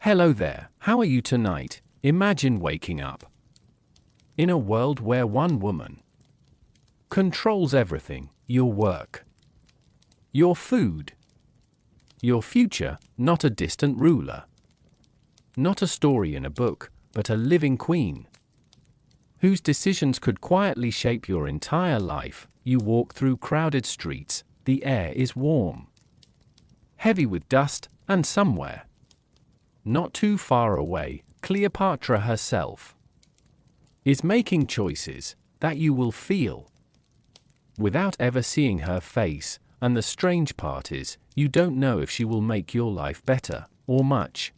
Hello there, how are you tonight? Imagine waking up in a world where one woman controls everything: your work, your food, your future, not a distant ruler. Not a story in a book, but a living queen, whose decisions could quietly shape your entire life. You walk through crowded streets, the air is warm, heavy with dust, and somewhere, not too far away, Cleopatra herself is making choices that you will feel without ever seeing her face, and the strange part is, you don't know if she will make your life better, or much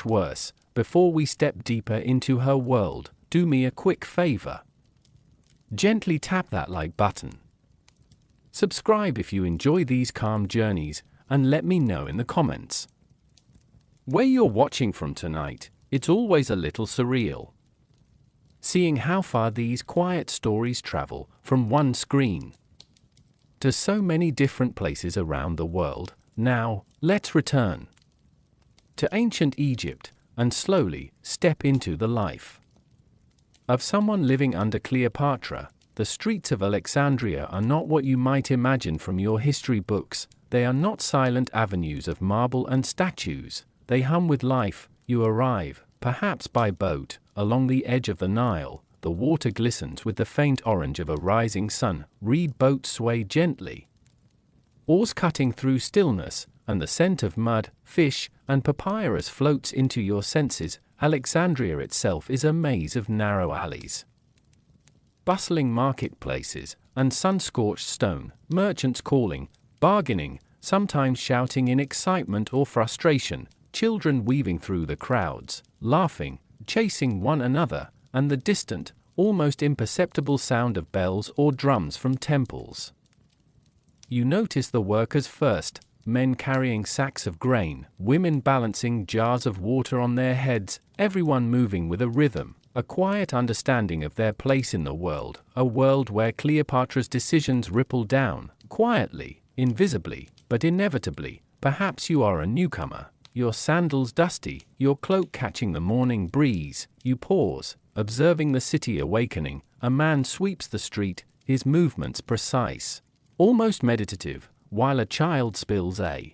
worse. Before we step deeper into her world, do me a quick favor. Gently tap that like button. Subscribe if you enjoy these calm journeys, and let me know in the comments where you're watching from tonight. It's always a little surreal seeing how far these quiet stories travel from one screen to so many different places around the world. Now, let's return to ancient Egypt and slowly step into the life of someone living under Cleopatra. The streets of Alexandria are not what you might imagine from your history books. They are not silent avenues of marble and statues. They hum with life. You arrive, perhaps by boat, along the edge of the Nile. The water glistens with the faint orange of a rising sun. Reed boats sway gently, oars cutting through stillness, and the scent of mud, fish, and papyrus floats into your senses. Alexandria itself is a maze of narrow alleys, bustling marketplaces, and sun-scorched stone, merchants calling, bargaining, sometimes shouting in excitement or frustration, children weaving through the crowds, laughing, chasing one another, and the distant, almost imperceptible sound of bells or drums from temples. You notice the workers first, men carrying sacks of grain, women balancing jars of water on their heads, everyone moving with a rhythm, a quiet understanding of their place in the world, a world where Cleopatra's decisions ripple down, quietly, invisibly, but inevitably. Perhaps you are a newcomer, your sandals dusty, your cloak catching the morning breeze. You pause, observing the city awakening. A man sweeps the street, his movements precise, almost meditative, while a child spills a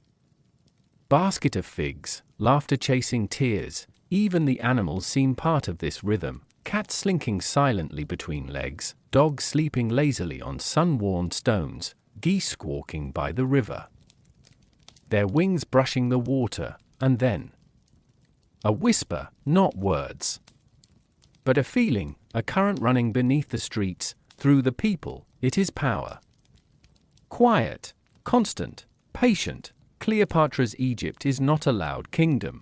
basket of figs, laughter chasing tears. Even the animals seem part of this rhythm, cats slinking silently between legs, dogs sleeping lazily on sun-warmed stones, geese squawking by the river, their wings brushing the water, and then a whisper, not words, but a feeling, a current running beneath the streets, through the people. It is power. Quiet, constant, patient. Cleopatra's Egypt is not a loud kingdom.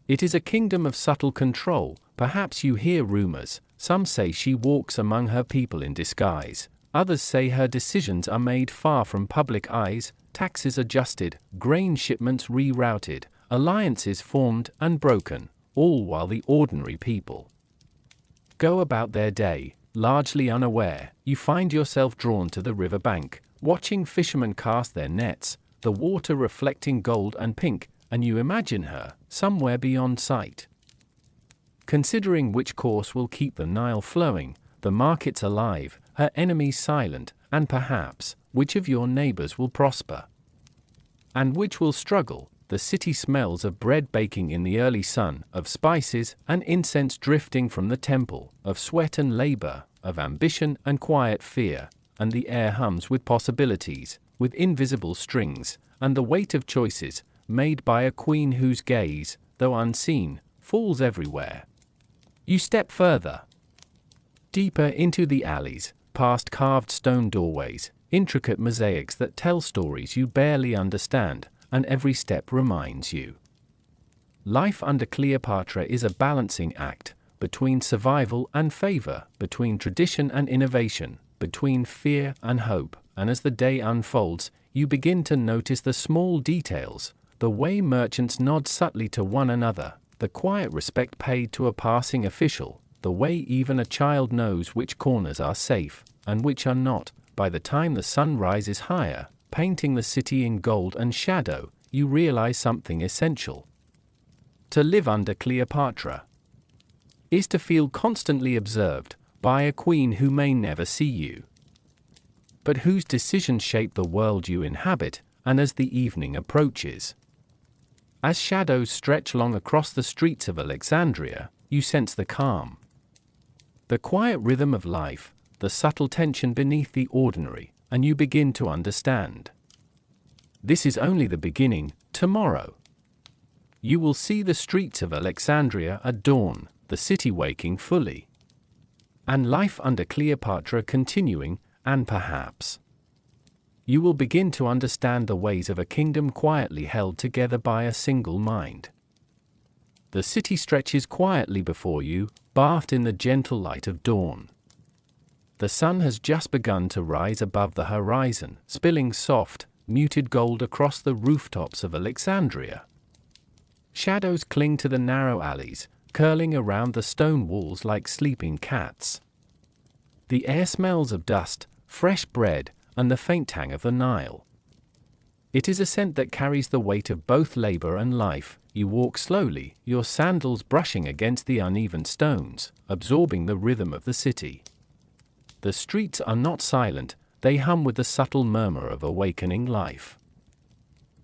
It is a kingdom of subtle control. Perhaps you hear rumors. Some say she walks among her people in disguise. Others say her decisions are made far from public eyes. Taxes adjusted, grain shipments rerouted, alliances formed and broken, all while the ordinary people go about their day, largely unaware. You find yourself drawn to the riverbank, watching fishermen cast their nets, the water reflecting gold and pink, and you imagine her, somewhere beyond sight, considering which course will keep the Nile flowing, the markets alive, her enemies silent, and perhaps, which of your neighbors will prosper, and which will struggle. The city smells of bread baking in the early sun, of spices and incense drifting from the temple, of sweat and labor, of ambition and quiet fear, and the air hums with possibilities, with invisible strings, and the weight of choices, made by a queen whose gaze, though unseen, falls everywhere. You step further, deeper into the alleys, past carved stone doorways, intricate mosaics that tell stories you barely understand, and every step reminds you. Life under Cleopatra is a balancing act, between survival and favor, between tradition and innovation, between fear and hope, and as the day unfolds, you begin to notice the small details, the way merchants nod subtly to one another, the quiet respect paid to a passing official, the way even a child knows which corners are safe, and which are not. By the time the sun rises higher, painting the city in gold and shadow, you realize something essential. To live under Cleopatra is to feel constantly observed by a queen who may never see you, but whose decisions shape the world you inhabit. And as the evening approaches, as shadows stretch long across the streets of Alexandria, you sense the calm, the quiet rhythm of life, the subtle tension beneath the ordinary, and you begin to understand. This is only the beginning. Tomorrow, you will see the streets of Alexandria at dawn, the city waking fully, and life under Cleopatra continuing, and perhaps you will begin to understand the ways of a kingdom quietly held together by a single mind. The city stretches quietly before you, bathed in the gentle light of dawn. The sun has just begun to rise above the horizon, spilling soft, muted gold across the rooftops of Alexandria. Shadows cling to the narrow alleys, curling around the stone walls like sleeping cats. The air smells of dust, fresh bread, and the faint tang of the Nile. It is a scent that carries the weight of both labor and life. You walk slowly, your sandals brushing against the uneven stones, absorbing the rhythm of the city. The streets are not silent, they hum with the subtle murmur of awakening life.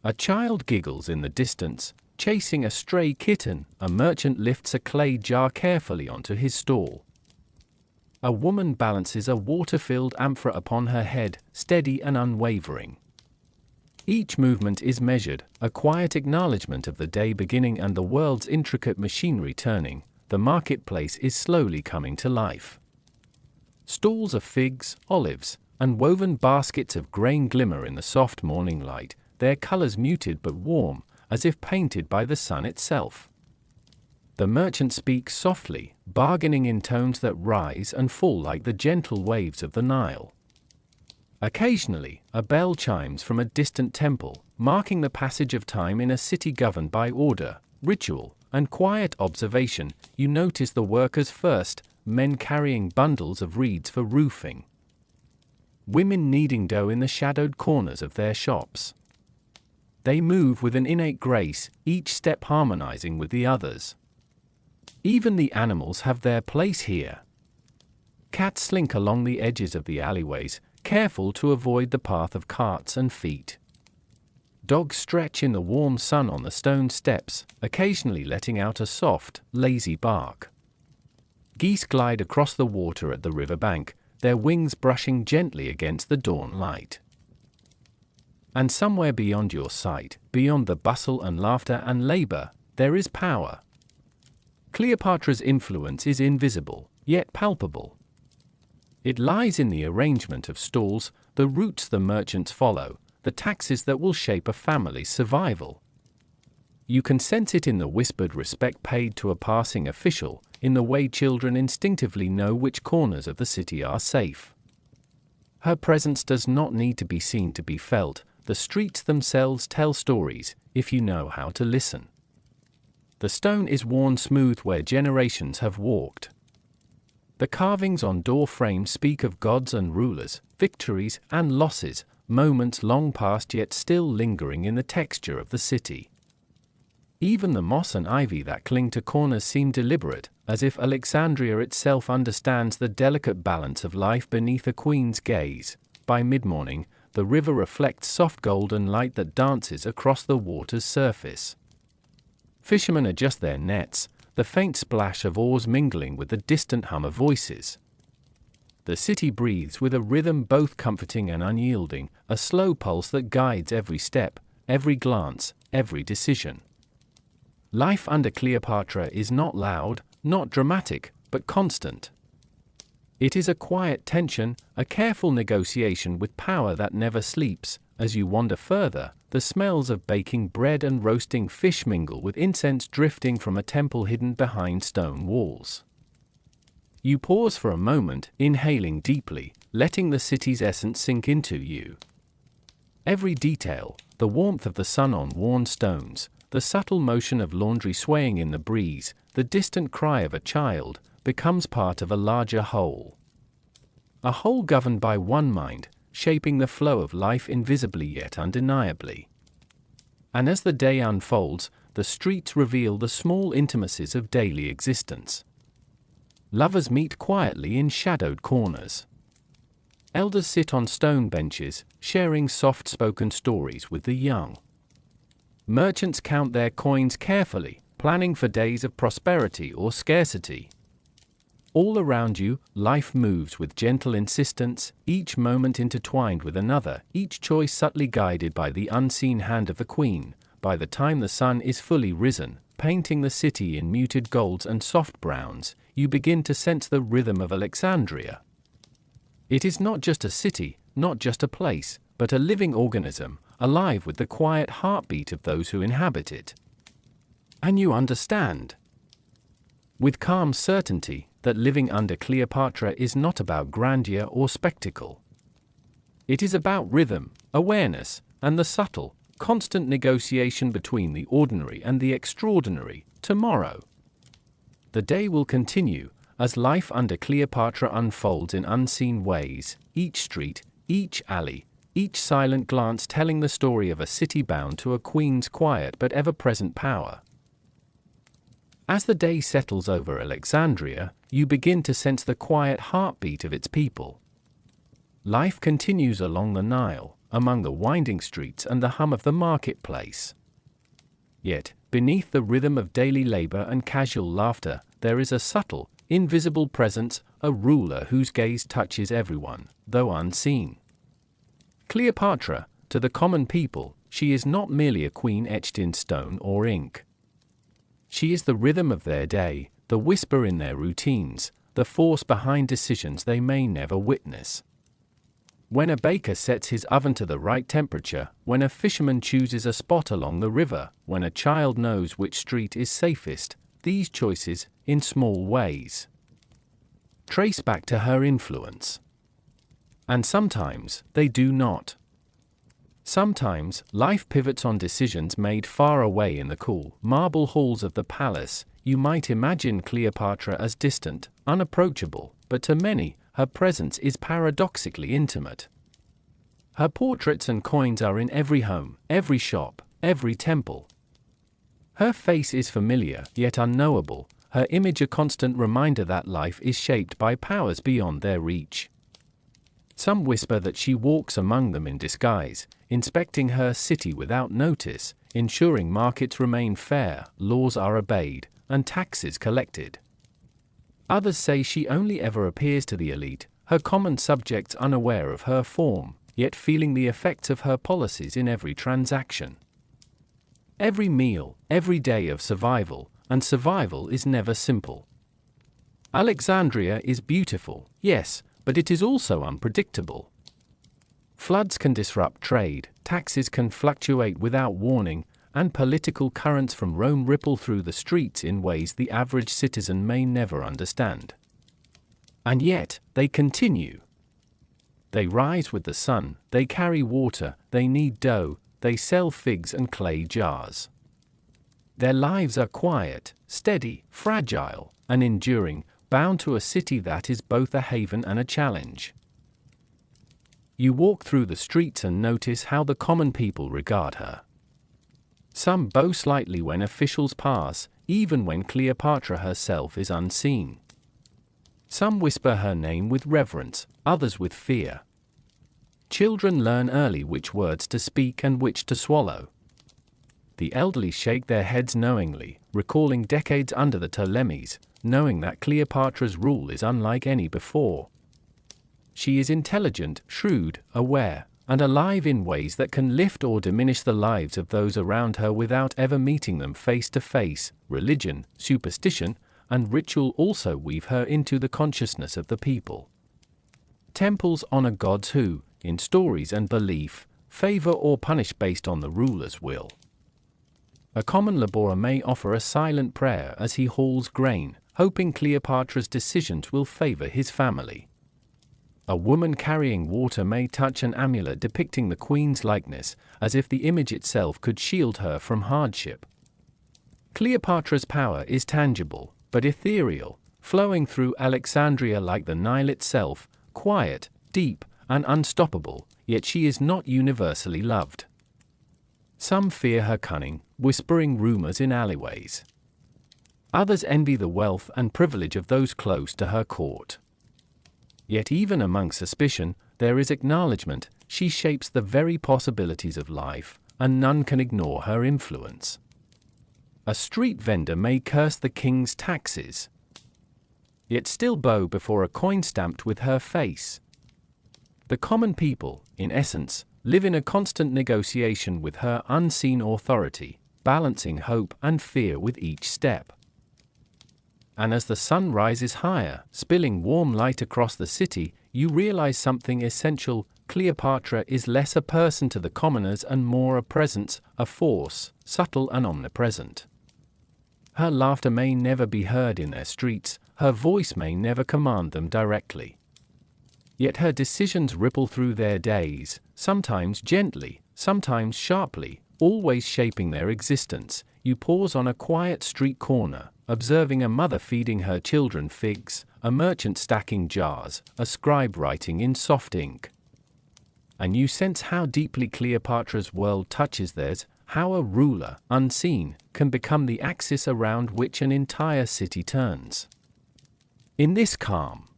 A child giggles in the distance, chasing a stray kitten. A merchant lifts a clay jar carefully onto his stall. A woman balances a water-filled amphora upon her head, steady and unwavering. Each movement is measured, a quiet acknowledgement of the day beginning and the world's intricate machinery turning. The marketplace is slowly coming to life. Stalls of figs, olives, and woven baskets of grain glimmer in the soft morning light, their colors muted but warm, as if painted by the sun itself. The merchant speaks softly, bargaining in tones that rise and fall like the gentle waves of the Nile. Occasionally, a bell chimes from a distant temple, marking the passage of time in a city governed by order, ritual, and quiet observation. You notice the workers first, men carrying bundles of reeds for roofing, women kneading dough in the shadowed corners of their shops. They move with an innate grace, each step harmonizing with the others. Even the animals have their place here. Cats slink along the edges of the alleyways, careful to avoid the path of carts and feet. Dogs stretch in the warm sun on the stone steps, occasionally letting out a soft, lazy bark. Geese glide across the water at the riverbank, their wings brushing gently against the dawn light. And somewhere beyond your sight, beyond the bustle and laughter and labor, there is power. Cleopatra's influence is invisible, yet palpable. It lies in the arrangement of stalls, the routes the merchants follow, the taxes that will shape a family's survival. You can sense it in the whispered respect paid to a passing official, in the way children instinctively know which corners of the city are safe. Her presence does not need to be seen to be felt. The streets themselves tell stories, if you know how to listen. The stone is worn smooth where generations have walked. The carvings on door frames speak of gods and rulers, victories and losses, moments long past yet still lingering in the texture of the city. Even the moss and ivy that cling to corners seem deliberate, as if Alexandria itself understands the delicate balance of life beneath a queen's gaze. By mid-morning, the river reflects soft golden light that dances across the water's surface. Fishermen adjust their nets, the faint splash of oars mingling with the distant hum of voices. The city breathes with a rhythm both comforting and unyielding, a slow pulse that guides every step, every glance, every decision. Life under Cleopatra is not loud, not dramatic, but constant. It is a quiet tension, a careful negotiation with power that never sleeps. As you wander further, the smells of baking bread and roasting fish mingle with incense drifting from a temple hidden behind stone walls. You pause for a moment, inhaling deeply, letting the city's essence sink into you. Every detail, the warmth of the sun on worn stones, the subtle motion of laundry swaying in the breeze, the distant cry of a child, becomes part of a larger whole. A whole governed by one mind, shaping the flow of life invisibly yet undeniably. And as the day unfolds, the streets reveal the small intimacies of daily existence. Lovers meet quietly in shadowed corners. Elders sit on stone benches, sharing soft-spoken stories with the young. Merchants count their coins carefully, planning for days of prosperity or scarcity. All around you, life moves with gentle insistence, each moment intertwined with another, each choice subtly guided by the unseen hand of the queen. By the time the sun is fully risen, painting the city in muted golds and soft browns, you begin to sense the rhythm of Alexandria. It is not just a city, not just a place, but a living organism, alive with the quiet heartbeat of those who inhabit it. And you understand, with calm certainty, that living under Cleopatra is not about grandeur or spectacle. It is about rhythm, awareness, and the subtle, constant negotiation between the ordinary and the extraordinary. Tomorrow, the day will continue, as life under Cleopatra unfolds in unseen ways, each street, each alley, each silent glance telling the story of a city bound to a queen's quiet but ever-present power. As the day settles over Alexandria, you begin to sense the quiet heartbeat of its people. Life continues along the Nile, among the winding streets and the hum of the marketplace. Yet, beneath the rhythm of daily labor and casual laughter, there is a subtle, invisible presence, a ruler whose gaze touches everyone, though unseen. Cleopatra, to the common people, she is not merely a queen etched in stone or ink. She is the rhythm of their day, the whisper in their routines, the force behind decisions they may never witness. When a baker sets his oven to the right temperature, when a fisherman chooses a spot along the river, when a child knows which street is safest, these choices, in small ways, trace back to her influence. And sometimes, they do not. Sometimes, life pivots on decisions made far away in the cool, marble halls of the palace. You might imagine Cleopatra as distant, unapproachable, but to many, her presence is paradoxically intimate. Her portraits and coins are in every home, every shop, every temple. Her face is familiar, yet unknowable, her image a constant reminder that life is shaped by powers beyond their reach. Some whisper that she walks among them in disguise, inspecting her city without notice, ensuring markets remain fair, laws are obeyed, and taxes collected. Others say she only ever appears to the elite, her common subjects unaware of her form, yet feeling the effects of her policies in every transaction. Every meal, every day of survival, and survival is never simple. Alexandria is beautiful, yes, but it is also unpredictable. Floods can disrupt trade, taxes can fluctuate without warning, and political currents from Rome ripple through the streets in ways the average citizen may never understand. And yet, they continue. They rise with the sun, they carry water, they knead dough, they sell figs and clay jars. Their lives are quiet, steady, fragile, and enduring, bound to a city that is both a haven and a challenge. You walk through the streets and notice how the common people regard her. Some bow slightly when officials pass, even when Cleopatra herself is unseen. Some whisper her name with reverence, others with fear. Children learn early which words to speak and which to swallow. The elderly shake their heads knowingly, recalling decades under the Ptolemies, knowing that Cleopatra's rule is unlike any before. She is intelligent, shrewd, aware, and alive in ways that can lift or diminish the lives of those around her without ever meeting them face to face. Religion, superstition, and ritual also weave her into the consciousness of the people. Temples honor gods who, in stories and belief, favor or punish based on the ruler's will. A common laborer may offer a silent prayer as he hauls grain, hoping Cleopatra's decisions will favor his family. A woman carrying water may touch an amulet depicting the queen's likeness, as if the image itself could shield her from hardship. Cleopatra's power is tangible, but ethereal, flowing through Alexandria like the Nile itself, quiet, deep, and unstoppable, yet she is not universally loved. Some fear her cunning, whispering rumors in alleyways. Others envy the wealth and privilege of those close to her court. Yet even among suspicion, there is acknowledgement. She shapes the very possibilities of life, and none can ignore her influence. A street vendor may curse the king's taxes, yet still bow before a coin stamped with her face. The common people, in essence, live in a constant negotiation with her unseen authority, balancing hope and fear with each step. And as the sun rises higher, spilling warm light across the city, you realize something essential. Cleopatra is less a person to the commoners and more a presence, a force, subtle and omnipresent. Her laughter may never be heard in their streets, her voice may never command them directly. Yet her decisions ripple through their days, sometimes gently, sometimes sharply, always shaping their existence. You pause on a quiet street corner, observing a mother feeding her children figs, a merchant stacking jars, a scribe writing in soft ink. And you sense how deeply Cleopatra's world touches theirs, how a ruler, unseen, can become the axis around which an entire city turns. In this calm,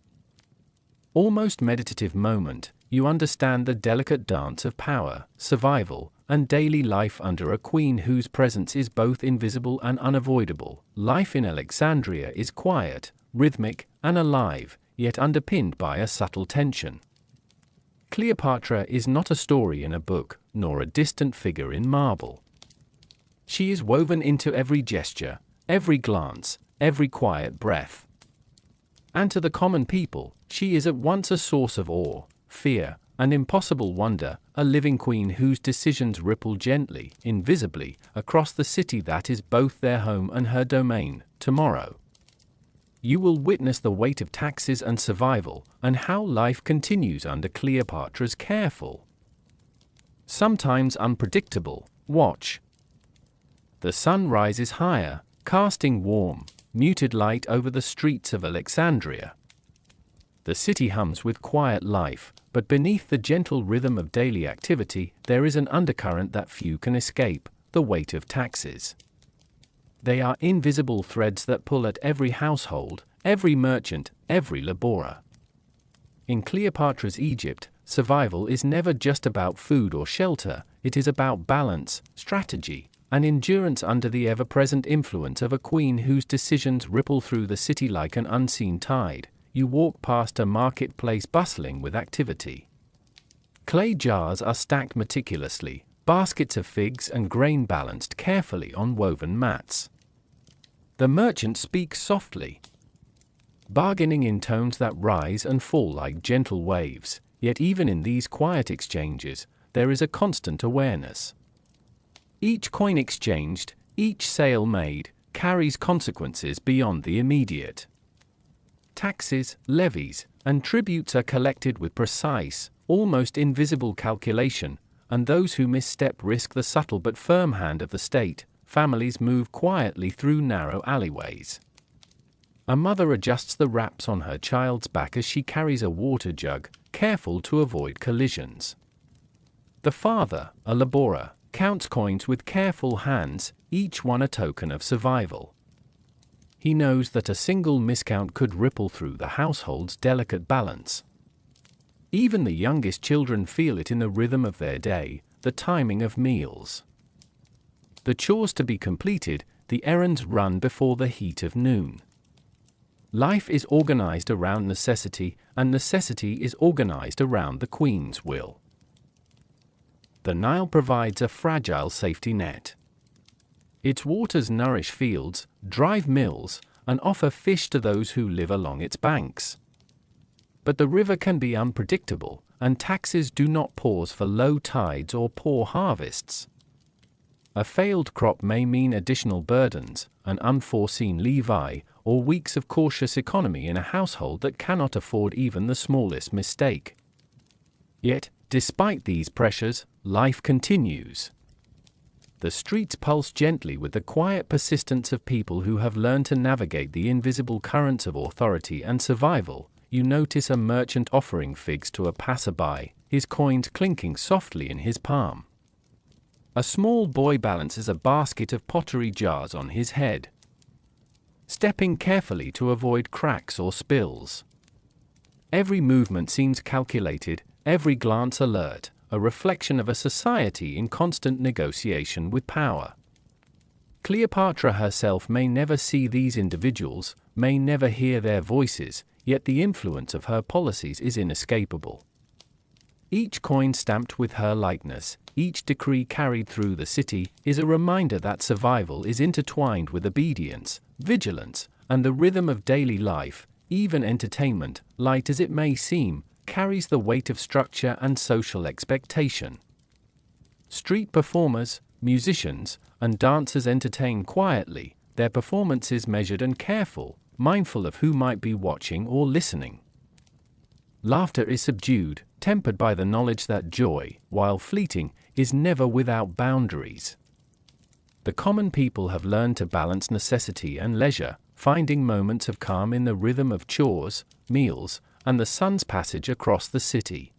almost meditative moment, you understand the delicate dance of power, survival, and daily life under a queen whose presence is both invisible and unavoidable. Life in Alexandria is quiet, rhythmic, and alive, yet underpinned by a subtle tension. Cleopatra is not a story in a book, nor a distant figure in marble. She is woven into every gesture, every glance, every quiet breath. And to the common people, she is at once a source of awe, fear, and impossible wonder, a living queen whose decisions ripple gently, invisibly, across the city that is both their home and her domain. Tomorrow, you will witness the weight of taxes and survival, and how life continues under Cleopatra's careful, sometimes unpredictable, watch. The sun rises higher, casting warm, muted light over the streets of Alexandria. The city hums with quiet life, but beneath the gentle rhythm of daily activity, there is an undercurrent that few can escape: the weight of taxes. They are invisible threads that pull at every household, every merchant, every laborer. In Cleopatra's Egypt, survival is never just about food or shelter, it is about balance, strategy, and endurance under the ever-present influence of a queen whose decisions ripple through the city like an unseen tide. You walk past a marketplace bustling with activity. Clay jars are stacked meticulously, baskets of figs and grain balanced carefully on woven mats. The merchant speaks softly, bargaining in tones that rise and fall like gentle waves, yet even in these quiet exchanges, there is a constant awareness. Each coin exchanged, each sale made, carries consequences beyond the immediate. Taxes, levies, and tributes are collected with precise, almost invisible calculation, and those who misstep risk the subtle but firm hand of the state. Families move quietly through narrow alleyways. A mother adjusts the wraps on her child's back as she carries a water jug, careful to avoid collisions. The father, a laborer, counts coins with careful hands, each one a token of survival. He knows that a single miscount could ripple through the household's delicate balance. Even the youngest children feel it in the rhythm of their day, the timing of meals, the chores to be completed, the errands run before the heat of noon. Life is organized around necessity, and necessity is organized around the queen's will. The Nile provides a fragile safety net. Its waters nourish fields, drive mills, and offer fish to those who live along its banks. But the river can be unpredictable, and taxes do not pause for low tides or poor harvests. A failed crop may mean additional burdens, an unforeseen levy, or weeks of cautious economy in a household that cannot afford even the smallest mistake. Yet, despite these pressures, life continues. The streets pulse gently with the quiet persistence of people who have learned to navigate the invisible currents of authority and survival. You notice a merchant offering figs to a passerby, his coins clinking softly in his palm. A small boy balances a basket of pottery jars on his head, stepping carefully to avoid cracks or spills. Every movement seems calculated, every glance alert, a reflection of a society in constant negotiation with power. Cleopatra herself may never see these individuals, may never hear their voices, yet the influence of her policies is inescapable. Each coin stamped with her likeness, each decree carried through the city, is a reminder that survival is intertwined with obedience, vigilance, and the rhythm of daily life. Even entertainment, light as it may seem, carries the weight of structure and social expectation. Street performers, musicians, and dancers entertain quietly, their performances measured and careful, mindful of who might be watching or listening. Laughter is subdued, tempered by the knowledge that joy, while fleeting, is never without boundaries. The common people have learned to balance necessity and leisure, finding moments of calm in the rhythm of chores, meals, and the sun's passage across the city.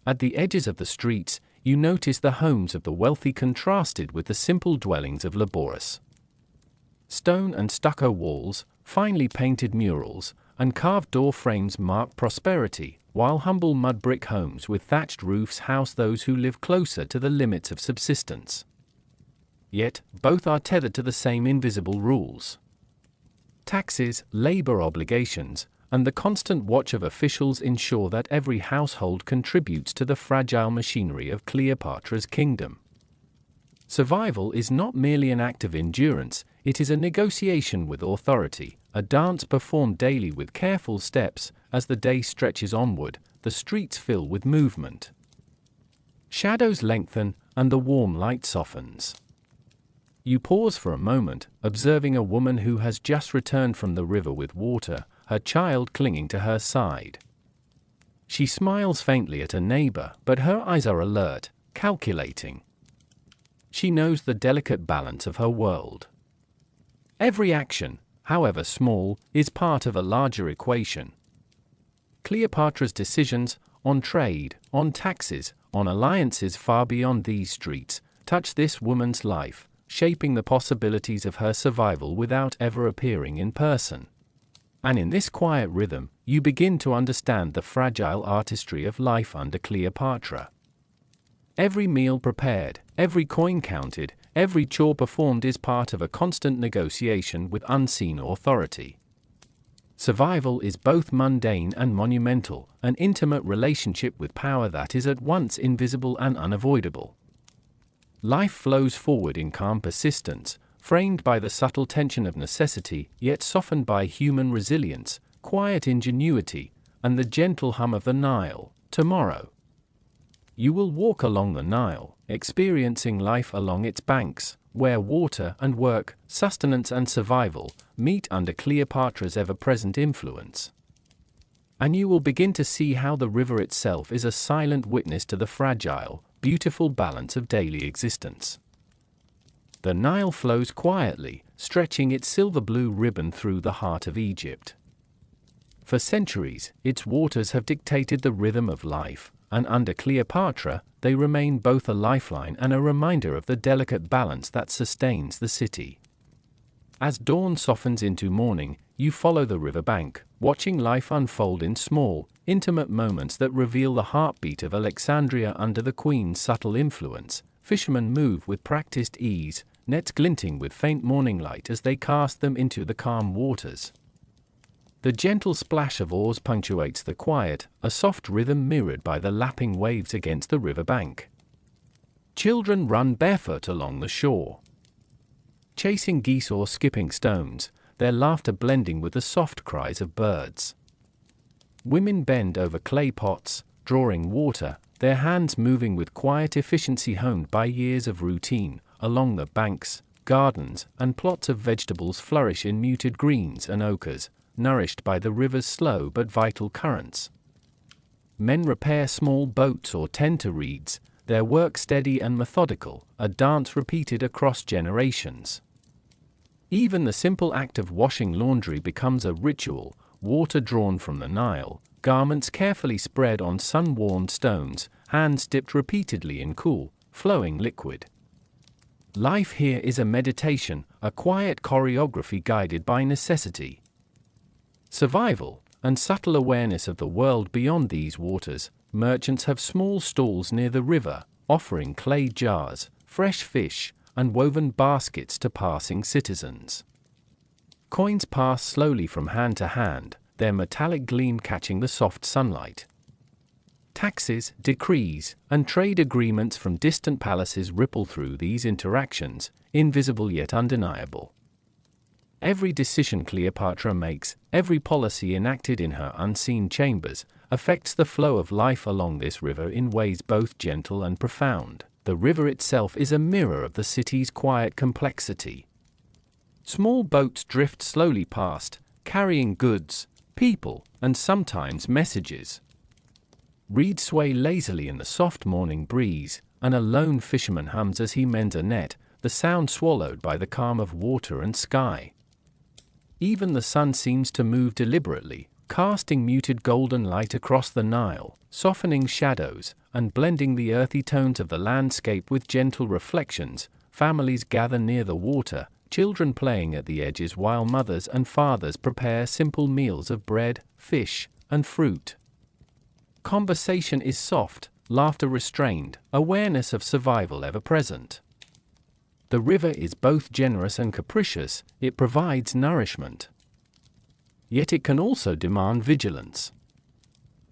At the edges of the streets, you notice the homes of the wealthy contrasted with the simple dwellings of laborious. Stone and stucco walls, finely painted murals, and carved door frames mark prosperity, while humble mud brick homes with thatched roofs house those who live closer to the limits of subsistence. Yet, both are tethered to the same invisible rules. Taxes, labor obligations, and the constant watch of officials ensure that every household contributes to the fragile machinery of Cleopatra's kingdom. Survival is not merely an act of endurance, it is a negotiation with authority, a dance performed daily with careful steps. As the day stretches onward, the streets fill with movement. Shadows lengthen, and the warm light softens. You pause for a moment, observing a woman who has just returned from the river with water, her child clinging to her side. She smiles faintly at a neighbor, but her eyes are alert, calculating. She knows the delicate balance of her world. Every action, however small, is part of a larger equation. Cleopatra's decisions, on trade, on taxes, on alliances far beyond these streets, touch this woman's life, shaping the possibilities of her survival without ever appearing in person. And in this quiet rhythm, you begin to understand the fragile artistry of life under Cleopatra. Every meal prepared, every coin counted, every chore performed is part of a constant negotiation with unseen authority. Survival is both mundane and monumental, an intimate relationship with power that is at once invisible and unavoidable. Life flows forward in calm persistence, framed by the subtle tension of necessity, yet softened by human resilience, quiet ingenuity, and the gentle hum of the Nile. Tomorrow, you will walk along the Nile, experiencing life along its banks, where water and work, sustenance and survival, meet under Cleopatra's ever-present influence. And you will begin to see how the river itself is a silent witness to the fragile, beautiful balance of daily existence. The Nile flows quietly, stretching its silver-blue ribbon through the heart of Egypt. For centuries, its waters have dictated the rhythm of life, and under Cleopatra, they remain both a lifeline and a reminder of the delicate balance that sustains the city. As dawn softens into morning, you follow the riverbank, watching life unfold in small, intimate moments that reveal the heartbeat of Alexandria under the Queen's subtle influence. Fishermen move with practiced ease, nets glinting with faint morning light as they cast them into the calm waters. The gentle splash of oars punctuates the quiet, a soft rhythm mirrored by the lapping waves against the riverbank. Children run barefoot along the shore, chasing geese or skipping stones, their laughter blending with the soft cries of birds. Women bend over clay pots, drawing water, their hands moving with quiet efficiency honed by years of routine. Along the banks, gardens and plots of vegetables flourish in muted greens and ochres, nourished by the river's slow but vital currents. Men repair small boats or tend to reeds, their work steady and methodical, a dance repeated across generations. Even the simple act of washing laundry becomes a ritual, water drawn from the Nile, garments carefully spread on sun-warmed stones, hands dipped repeatedly in cool, flowing liquid. Life here is a meditation, a quiet choreography guided by necessity, survival, and subtle awareness of the world beyond these waters. Merchants have small stalls near the river, offering clay jars, fresh fish, and woven baskets to passing citizens. Coins pass slowly from hand to hand, their metallic gleam catching the soft sunlight. Taxes, decrees, and trade agreements from distant palaces ripple through these interactions, invisible yet undeniable. Every decision Cleopatra makes, every policy enacted in her unseen chambers, affects the flow of life along this river in ways both gentle and profound. The river itself is a mirror of the city's quiet complexity. Small boats drift slowly past, carrying goods, people, and sometimes messages. Reeds sway lazily in the soft morning breeze, and a lone fisherman hums as he mends a net, the sound swallowed by the calm of water and sky. Even the sun seems to move deliberately, casting muted golden light across the Nile, softening shadows, and blending the earthy tones of the landscape with gentle reflections. Families gather near the water, children playing at the edges while mothers and fathers prepare simple meals of bread, fish, and fruit. Conversation is soft, laughter restrained, awareness of survival ever present. The river is both generous and capricious, it provides nourishment. Yet it can also demand vigilance.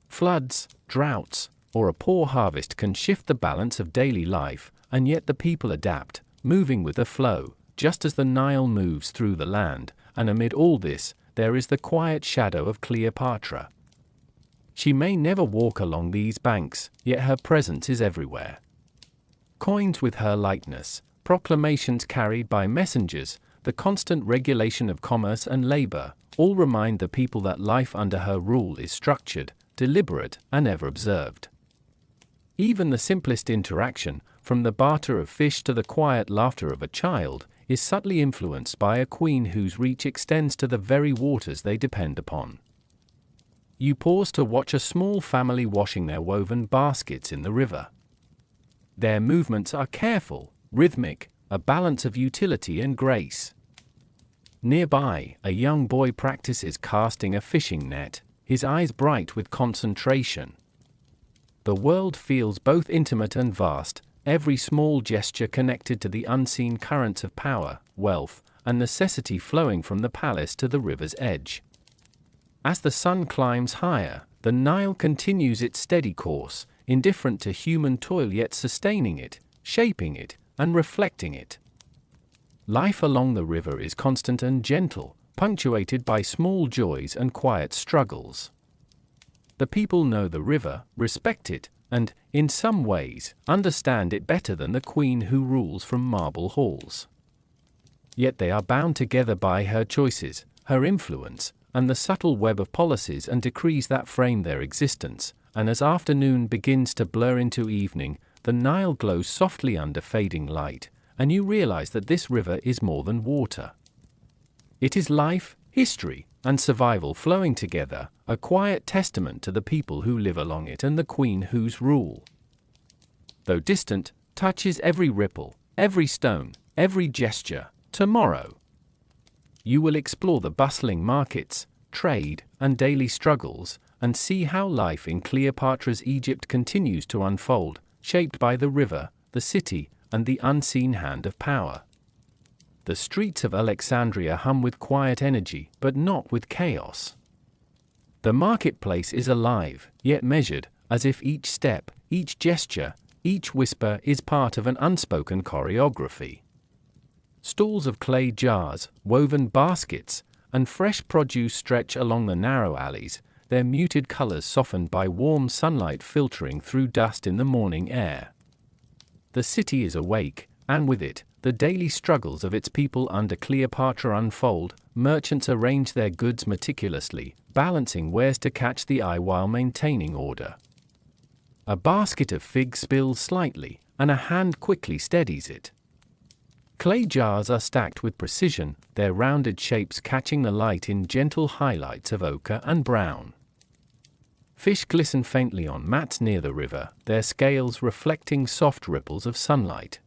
Floods, droughts, or a poor harvest can shift the balance of daily life, and yet the people adapt, moving with the flow, just as the Nile moves through the land. And amid all this, there is the quiet shadow of Cleopatra. She may never walk along these banks, yet her presence is everywhere. Coins with her likeness, proclamations carried by messengers, the constant regulation of commerce and labor, all remind the people that life under her rule is structured, deliberate, and ever observed. Even the simplest interaction, from the barter of fish to the quiet laughter of a child, is subtly influenced by a queen whose reach extends to the very waters they depend upon. You pause to watch a small family washing their woven baskets in the river. Their movements are careful, rhythmic, a balance of utility and grace. Nearby, a young boy practices casting a fishing net, his eyes bright with concentration. The world feels both intimate and vast, every small gesture connected to the unseen currents of power, wealth, and necessity flowing from the palace to the river's edge. As the sun climbs higher, the Nile continues its steady course, indifferent to human toil yet sustaining it, shaping it, and reflecting it. Life along the river is constant and gentle, punctuated by small joys and quiet struggles. The people know the river, respect it, and, in some ways, understand it better than the queen who rules from marble halls. Yet they are bound together by her choices, her influence, and the subtle web of policies and decrees that frame their existence. And as afternoon begins to blur into evening, the Nile glows softly under fading light, and you realize that this river is more than water. It is life, history, and survival flowing together, a quiet testament to the people who live along it and the queen whose rule, though distant, touches every ripple, every stone, every gesture. Tomorrow, you will explore the bustling markets, trade, and daily struggles, and see how life in Cleopatra's Egypt continues to unfold, shaped by the river, the city, and the unseen hand of power. The streets of Alexandria hum with quiet energy, but not with chaos. The marketplace is alive, yet measured, as if each step, each gesture, each whisper is part of an unspoken choreography. Stalls of clay jars, woven baskets, and fresh produce stretch along the narrow alleys, their muted colors softened by warm sunlight filtering through dust in the morning air. The city is awake, and with it, the daily struggles of its people under Cleopatra unfold. Merchants arrange their goods meticulously, balancing wares to catch the eye while maintaining order. A basket of figs spills slightly, and a hand quickly steadies it. Clay jars are stacked with precision, their rounded shapes catching the light in gentle highlights of ochre and brown. Fish glisten faintly on mats near the river, their scales reflecting soft ripples of sunlight.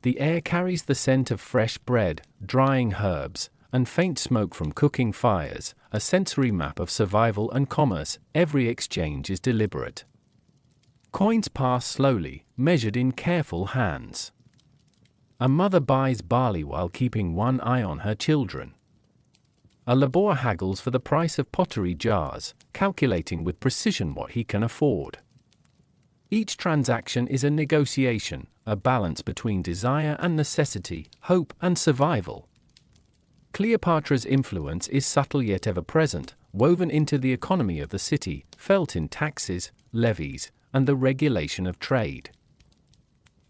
The air carries the scent of fresh bread, drying herbs, and faint smoke from cooking fires, a sensory map of survival and commerce. Every exchange is deliberate. Coins pass slowly, measured in careful hands. A mother buys barley while keeping one eye on her children. A labour haggles for the price of pottery jars, calculating with precision what he can afford. Each transaction is a negotiation, a balance between desire and necessity, hope and survival. Cleopatra's influence is subtle yet ever-present, woven into the economy of the city, felt in taxes, levies, and the regulation of trade.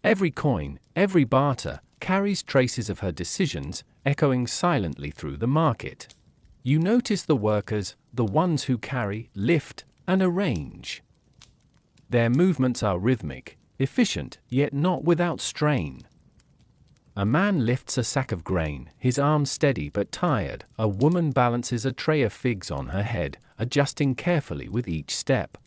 Every coin, every barter, carries traces of her decisions, echoing silently through the market. You notice the workers, the ones who carry, lift, and arrange. Their movements are rhythmic, efficient, yet not without strain. A man lifts a sack of grain, his arms steady but tired. A woman balances a tray of figs on her head, adjusting carefully with each step.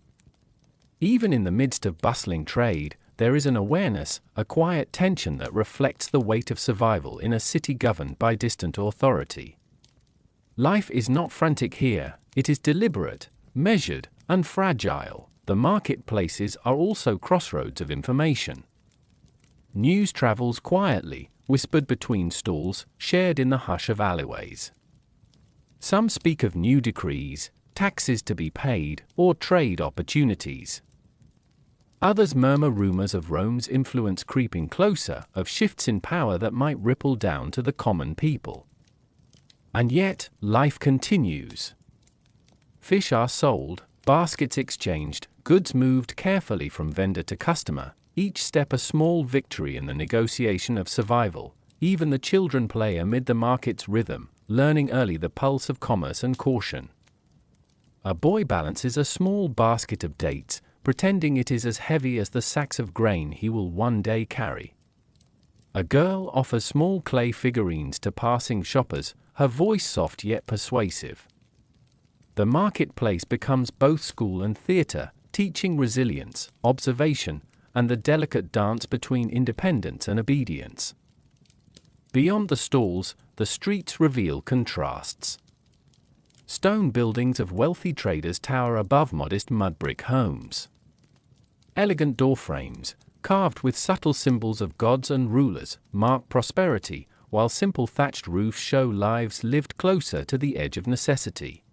Even in the midst of bustling trade, there is an awareness, a quiet tension that reflects the weight of survival in a city governed by distant authority. Life is not frantic here, it is deliberate, measured, and fragile. The marketplaces are also crossroads of information. News travels quietly, whispered between stalls, shared in the hush of alleyways. Some speak of new decrees, taxes to be paid, or trade opportunities. Others murmur rumors of Rome's influence creeping closer, of shifts in power that might ripple down to the common people. And yet, life continues. Fish are sold, baskets exchanged, goods moved carefully from vendor to customer, each step a small victory in the negotiation of survival. Even the children play amid the market's rhythm, learning early the pulse of commerce and caution. A boy balances a small basket of dates, pretending it is as heavy as the sacks of grain he will one day carry. A girl offers small clay figurines to passing shoppers, her voice soft yet persuasive. The marketplace becomes both school and theater, teaching resilience, observation, and the delicate dance between independence and obedience. Beyond the stalls, the streets reveal contrasts. Stone buildings of wealthy traders tower above modest mud-brick homes. Elegant door frames, carved with subtle symbols of gods and rulers, mark prosperity, while simple thatched roofs show lives lived closer to the edge of necessity.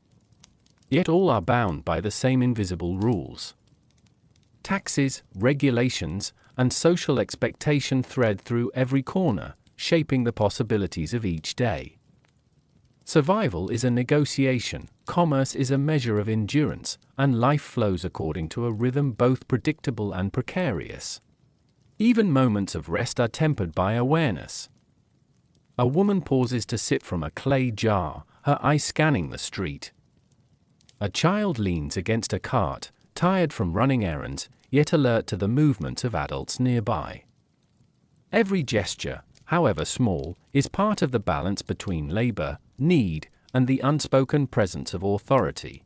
Yet all are bound by the same invisible rules. Taxes, regulations, and social expectation thread through every corner, shaping the possibilities of each day. Survival is a negotiation, commerce is a measure of endurance, and life flows according to a rhythm both predictable and precarious. Even moments of rest are tempered by awareness. A woman pauses to sip from a clay jar, her eyes scanning the street. A child leans against a cart, tired from running errands, yet alert to the movements of adults nearby. Every gesture, however small, is part of the balance between labor, need, and the unspoken presence of authority.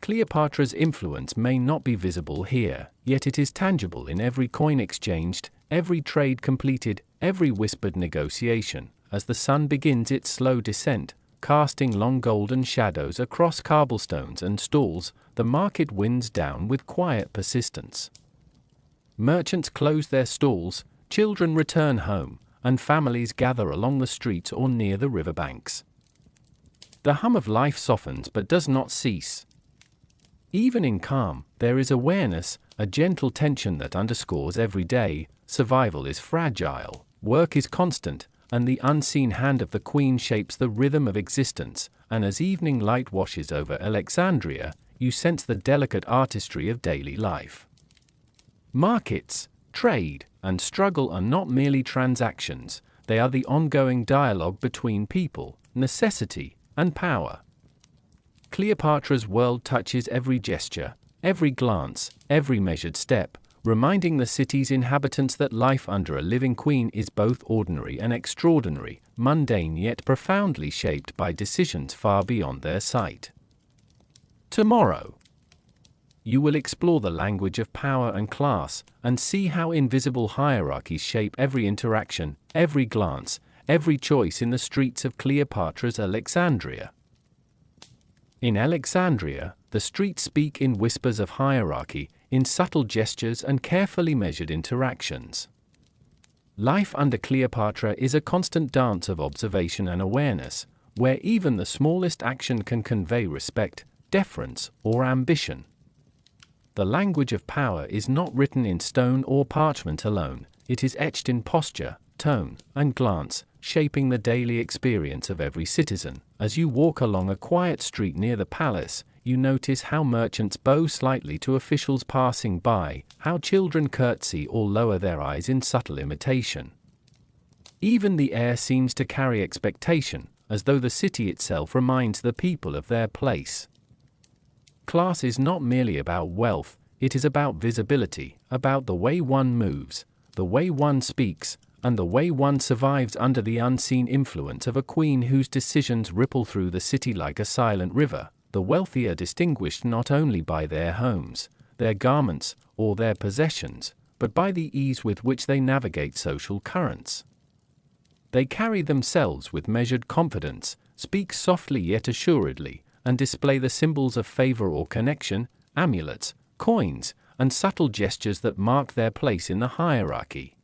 Cleopatra's influence may not be visible here, yet it is tangible in every coin exchanged, every trade completed, every whispered negotiation. As the sun begins its slow descent, casting long golden shadows across cobblestones and stalls, the market winds down with quiet persistence. Merchants close their stalls, children return home, and families gather along the streets or near the riverbanks. The hum of life softens but does not cease. Even in calm, there is awareness, a gentle tension that underscores every day. Survival is fragile, work is constant, and the unseen hand of the queen shapes the rhythm of existence. And as evening light washes over Alexandria, you sense the delicate artistry of daily life. Markets, trade, and struggle are not merely transactions, they are the ongoing dialogue between people, necessity, and power. Cleopatra's world touches every gesture, every glance, every measured step, reminding the city's inhabitants that life under a living queen is both ordinary and extraordinary, mundane yet profoundly shaped by decisions far beyond their sight. Tomorrow. you will explore the language of power and class, and see how invisible hierarchies shape every interaction, every glance, every choice in the streets of Cleopatra's Alexandria. In Alexandria, the streets speak in whispers of hierarchy, in subtle gestures and carefully measured interactions. Life under Cleopatra is a constant dance of observation and awareness, where even the smallest action can convey respect, deference, or ambition. The language of power is not written in stone or parchment alone, it is etched in posture, tone, and glance, shaping the daily experience of every citizen. As you walk along a quiet street near the palace, you notice how merchants bow slightly to officials passing by, how children curtsy or lower their eyes in subtle imitation. Even the air seems to carry expectation, as though the city itself reminds the people of their place. Class is not merely about wealth, it is about visibility, about the way one moves, the way one speaks, and the way one survives under the unseen influence of a queen whose decisions ripple through the city like a silent river. The wealthy are distinguished not only by their homes, their garments, or their possessions, but by the ease with which they navigate social currents. They carry themselves with measured confidence, speak softly yet assuredly, and display the symbols of favor or connection, amulets, coins, and subtle gestures that mark their place in the hierarchy.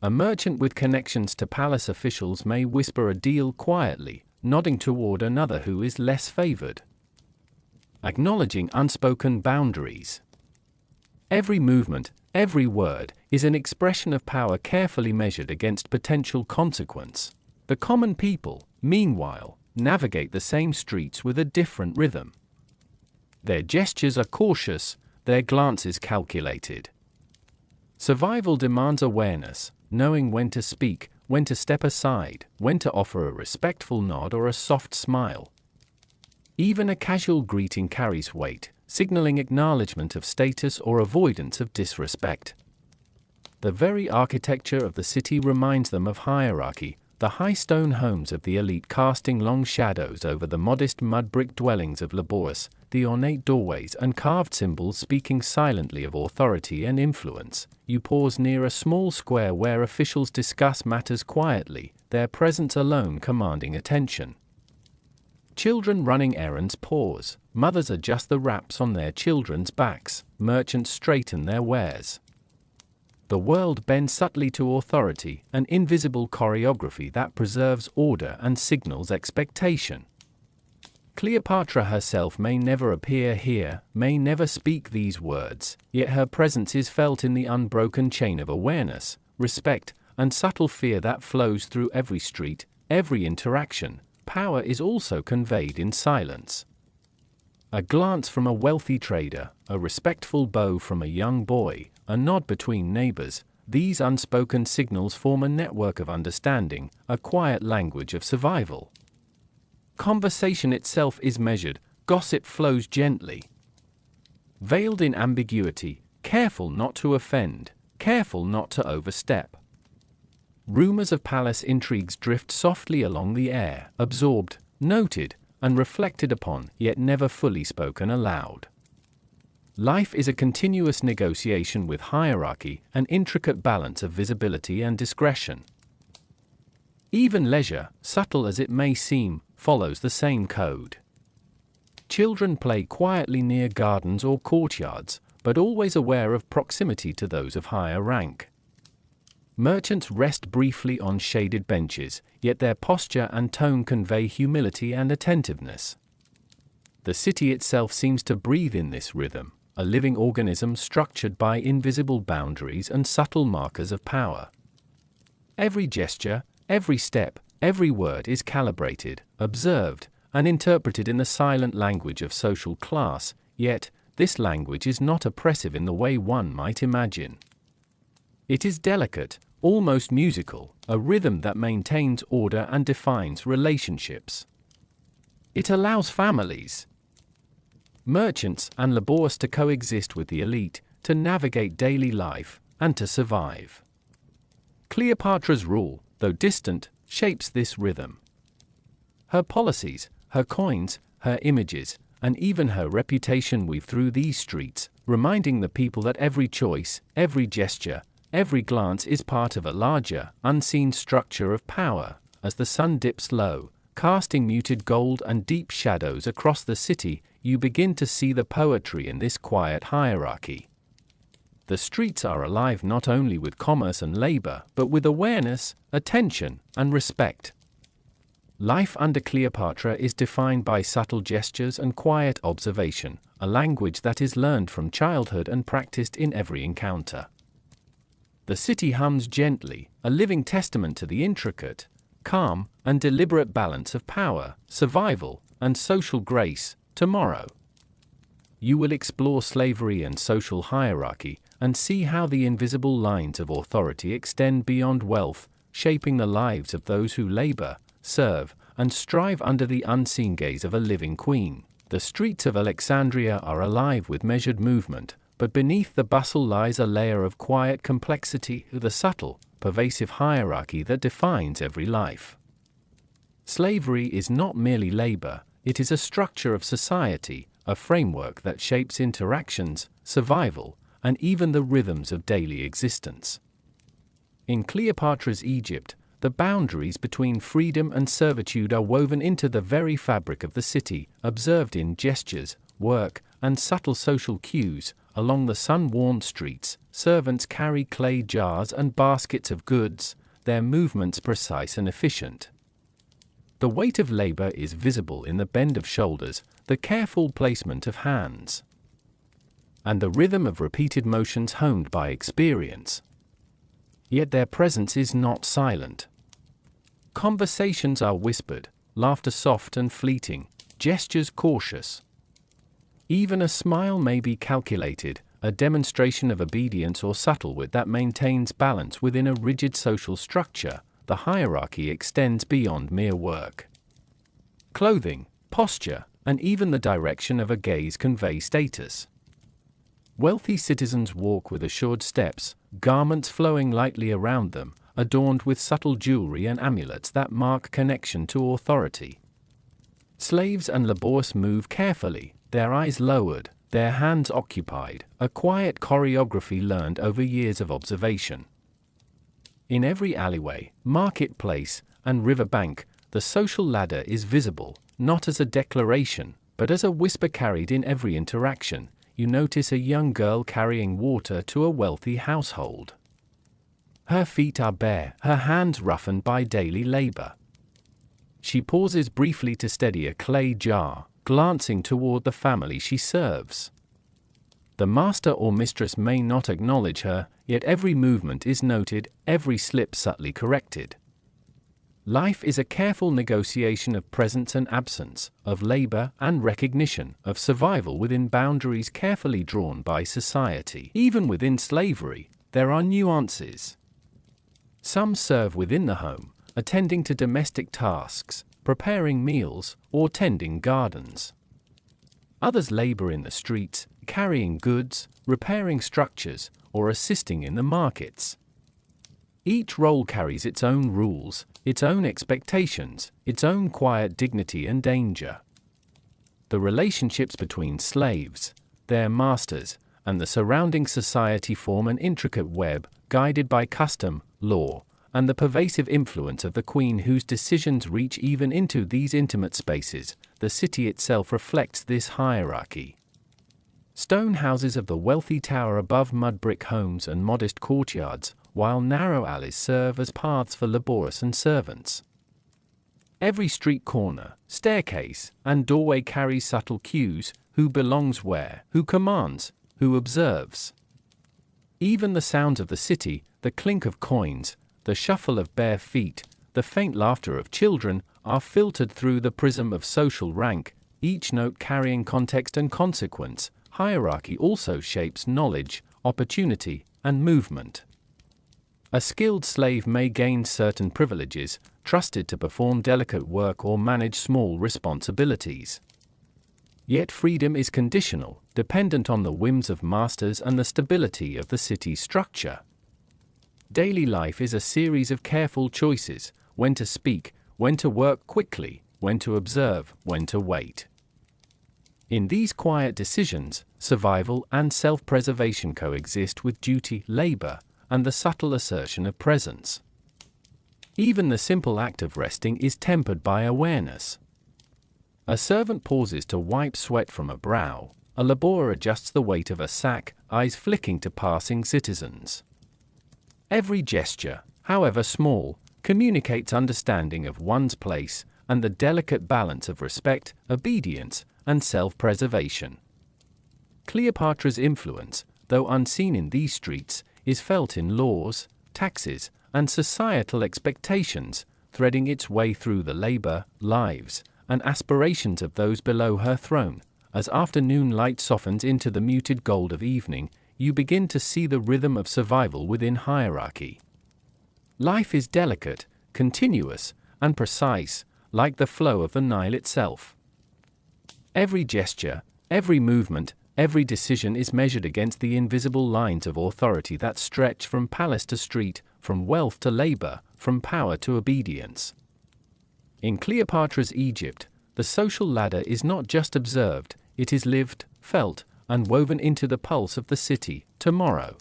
A merchant with connections to palace officials may whisper a deal quietly, nodding toward another who is less favored. Acknowledging unspoken boundaries. Every movement, every word, is an expression of power carefully measured against potential consequence. The common people, meanwhile, navigate the same streets with a different rhythm. Their gestures are cautious, their glances calculated. Survival demands awareness, knowing when to speak, when to step aside, when to offer a respectful nod or a soft smile. Even a casual greeting carries weight, signaling acknowledgement of status or avoidance of disrespect. The very architecture of the city reminds them of hierarchy, the high stone homes of the elite casting long shadows over the modest mud brick dwellings of laborious, the ornate doorways and carved symbols speaking silently of authority and influence. You pause near a small square where officials discuss matters quietly, their presence alone commanding attention. Children running errands pause, mothers adjust the wraps on their children's backs, merchants straighten their wares. The world bends subtly to authority, an invisible choreography that preserves order and signals expectation. Cleopatra herself may never appear here, may never speak these words, yet her presence is felt in the unbroken chain of awareness, respect, and subtle fear that flows through every street, every interaction. Power is also conveyed in silence. A glance from a wealthy trader, a respectful bow from a young boy, a nod between neighbors, these unspoken signals form a network of understanding, a quiet language of survival. Conversation itself is measured, gossip flows gently. Veiled in ambiguity, careful not to offend, careful not to overstep. Rumors of palace intrigues drift softly along the air, absorbed, noted, and reflected upon, yet never fully spoken aloud. Life is a continuous negotiation with hierarchy, an intricate balance of visibility and discretion. Even leisure, subtle as it may seem, follows the same code. Children play quietly near gardens or courtyards, but always aware of proximity to those of higher rank. Merchants rest briefly on shaded benches, yet their posture and tone convey humility and attentiveness. The city itself seems to breathe in this rhythm, a living organism structured by invisible boundaries and subtle markers of power. Every gesture, every step, every word is calibrated, observed, and interpreted in the silent language of social class, yet this language is not oppressive in the way one might imagine. It is delicate, almost musical, a rhythm that maintains order and defines relationships. It allows families, merchants, and laborers to coexist with the elite, to navigate daily life, and to survive. Cleopatra's rule, though distant, shapes this rhythm. Her policies, her coins, her images, and even her reputation weave through these streets, reminding the people that every choice, every gesture, every glance is part of a larger, unseen structure of power. As the sun dips low, casting muted gold and deep shadows across the city, you begin to see the poetry in this quiet hierarchy. The streets are alive not only with commerce and labor, but with awareness, attention, and respect. Life under Cleopatra is defined by subtle gestures and quiet observation, a language that is learned from childhood and practiced in every encounter. The city hums gently, a living testament to the intricate, calm, and deliberate balance of power, survival, and social grace. Tomorrow, you will explore slavery and social hierarchy and see how the invisible lines of authority extend beyond wealth, shaping the lives of those who labor, serve, and strive under the unseen gaze of a living queen. The streets of Alexandria are alive with measured movement, but beneath the bustle lies a layer of quiet complexity, the subtle, pervasive hierarchy that defines every life. Slavery is not merely labor, it is a structure of society, a framework that shapes interactions, survival, and even the rhythms of daily existence. In Cleopatra's Egypt, the boundaries between freedom and servitude are woven into the very fabric of the city, observed in gestures, work, and subtle social cues. Along the sun-worn streets, servants carry clay jars and baskets of goods, their movements precise and efficient. The weight of labor is visible in the bend of shoulders, the careful placement of hands, and the rhythm of repeated motions honed by experience. Yet their presence is not silent. Conversations are whispered, laughter soft and fleeting, gestures cautious. Even a smile may be calculated, a demonstration of obedience or subtle wit that maintains balance within a rigid social structure. The hierarchy extends beyond mere work. Clothing, posture, and even the direction of a gaze convey status. Wealthy citizens walk with assured steps, garments flowing lightly around them, adorned with subtle jewelry and amulets that mark connection to authority. Slaves and laborious move carefully, their eyes lowered, their hands occupied, a quiet choreography learned over years of observation. In every alleyway, marketplace, and riverbank, the social ladder is visible, not as a declaration, but as a whisper carried in every interaction. You notice a young girl carrying water to a wealthy household. Her feet are bare, her hands roughened by daily labor. She pauses briefly to steady a clay jar, glancing toward the family she serves. The master or mistress may not acknowledge her, yet every movement is noted, every slip subtly corrected. Life is a careful negotiation of presence and absence, of labor and recognition, of survival within boundaries carefully drawn by society. Even within slavery, there are nuances. Some serve within the home, attending to domestic tasks, preparing meals, or tending gardens. Others labor in the streets, carrying goods, repairing structures, or assisting in the markets. Each role carries its own rules, its own expectations, its own quiet dignity and danger. The relationships between slaves, their masters, and the surrounding society form an intricate web, guided by custom, law, and the pervasive influence of the queen whose decisions reach even into these intimate spaces. The city itself reflects this hierarchy. Stone houses of the wealthy tower above mud brick homes and modest courtyards, while narrow alleys serve as paths for laborers and servants. Every street corner, staircase, and doorway carries subtle cues: who belongs where, who commands, who observes. Even the sounds of the city, the clink of coins, the shuffle of bare feet, the faint laughter of children, are filtered through the prism of social rank, each note carrying context and consequence. Hierarchy also shapes knowledge, opportunity, and movement. A skilled slave may gain certain privileges, trusted to perform delicate work or manage small responsibilities. Yet freedom is conditional, dependent on the whims of masters and the stability of the city's structure. Daily life is a series of careful choices: when to speak, when to work quickly, when to observe, when to wait. In these quiet decisions, survival and self-preservation coexist with duty, labor, and the subtle assertion of presence. Even the simple act of resting is tempered by awareness. A servant pauses to wipe sweat from a brow, a laborer adjusts the weight of a sack, eyes flicking to passing citizens. Every gesture, however small, communicates understanding of one's place and the delicate balance of respect, obedience, and self-preservation. Cleopatra's influence, though unseen in these streets, is felt in laws, taxes, and societal expectations, threading its way through the labor, lives, and aspirations of those below her throne. As afternoon light softens into the muted gold of evening, you begin to see the rhythm of survival within hierarchy. Life is delicate, continuous, and precise, like the flow of the Nile itself. Every gesture, every movement, every decision is measured against the invisible lines of authority that stretch from palace to street, from wealth to labor, from power to obedience. In Cleopatra's Egypt, the social ladder is not just observed, it is lived, felt, and woven into the pulse of the city. Tomorrow,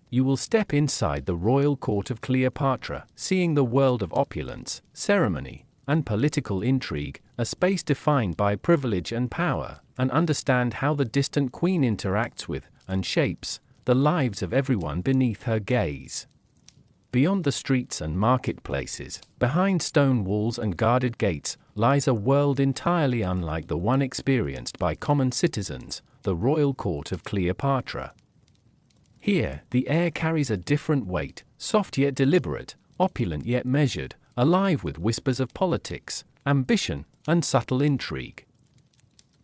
you will step inside the royal court of Cleopatra, seeing the world of opulence, ceremony, and political intrigue, a space defined by privilege and power, and understand how the distant queen interacts with, and shapes, the lives of everyone beneath her gaze. Beyond the streets and marketplaces, behind stone walls and guarded gates, lies a world entirely unlike the one experienced by common citizens, the royal court of Cleopatra. Here, the air carries a different weight, soft yet deliberate, opulent yet measured, alive with whispers of politics, ambition, and subtle intrigue.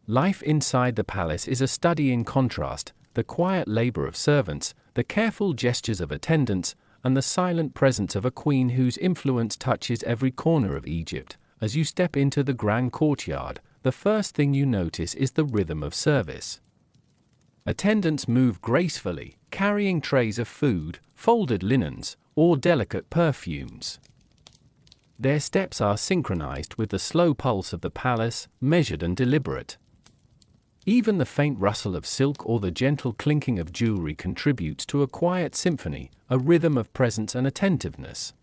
Life inside the palace is a study in contrast, the quiet labor of servants, the careful gestures of attendants, and the silent presence of a queen whose influence touches every corner of Egypt. As you step into the grand courtyard, the first thing you notice is the rhythm of service. Attendants move gracefully, carrying trays of food, folded linens, or delicate perfumes. Their steps are synchronized with the slow pulse of the palace, measured and deliberate. Even the faint rustle of silk or the gentle clinking of jewelry contributes to a quiet symphony, a rhythm of presence and attentiveness.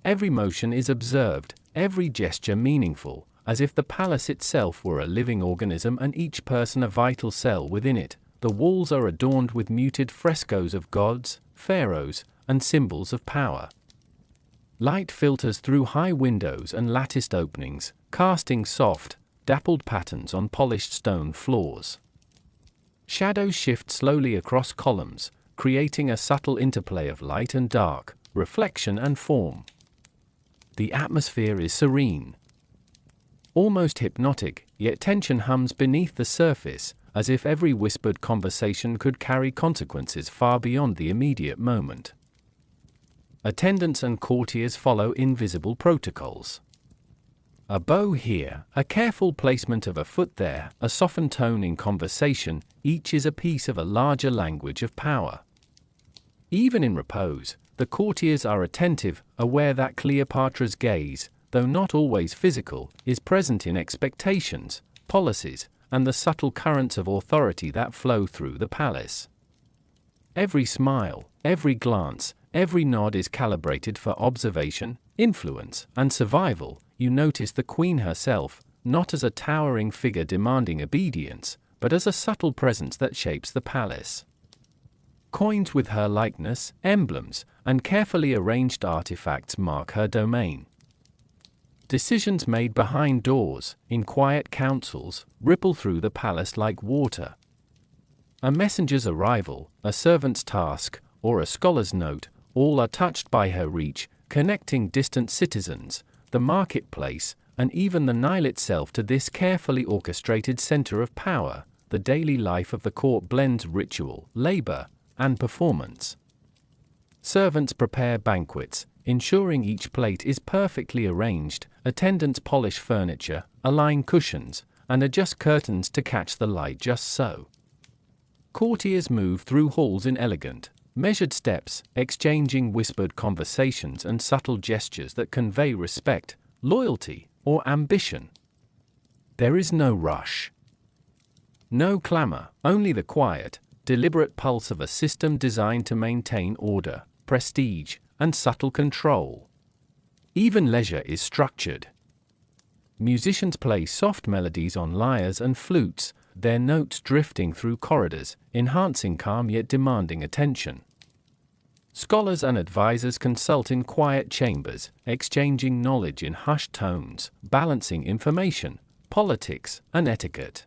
Every motion is observed, every gesture meaningful, as if the palace itself were a living organism and each person a vital cell within it. The walls are adorned with muted frescoes of gods, pharaohs, and symbols of power. Light filters through high windows and latticed openings, casting soft, dappled patterns on polished stone floors. Shadows shift slowly across columns, creating a subtle interplay of light and dark, reflection and form. The atmosphere is serene, almost hypnotic, yet tension hums beneath the surface, as if every whispered conversation could carry consequences far beyond the immediate moment. Attendants and courtiers follow invisible protocols. A bow here, a careful placement of a foot there, a softened tone in conversation, each is a piece of a larger language of power. Even in repose, the courtiers are attentive, aware that Cleopatra's gaze, though not always physical, is present in expectations, policies, and the subtle currents of authority that flow through the palace. Every smile, every glance, every nod is calibrated for observation, influence, and survival. You notice the queen herself, not as a towering figure demanding obedience, but as a subtle presence that shapes the palace. Coins with her likeness, emblems, and carefully arranged artifacts mark her domain. Decisions made behind doors, in quiet councils, ripple through the palace like water. A messenger's arrival, a servant's task, or a scholar's note, all are touched by her reach, connecting distant citizens, the marketplace, and even the Nile itself to this carefully orchestrated center of power. The daily life of the court blends ritual, labor, and performance. Servants prepare banquets, ensuring each plate is perfectly arranged. Attendants polish furniture, align cushions, and adjust curtains to catch the light just so. Courtiers move through halls in elegant, measured steps, exchanging whispered conversations and subtle gestures that convey respect, loyalty, or ambition. There is no rush. No clamor, only the quiet, deliberate pulse of a system designed to maintain order, prestige, and subtle control. Even leisure is structured. Musicians play soft melodies on lyres and flutes, their notes drifting through corridors, enhancing calm yet demanding attention. Scholars and advisors consult in quiet chambers, exchanging knowledge in hushed tones, balancing information, politics, and etiquette.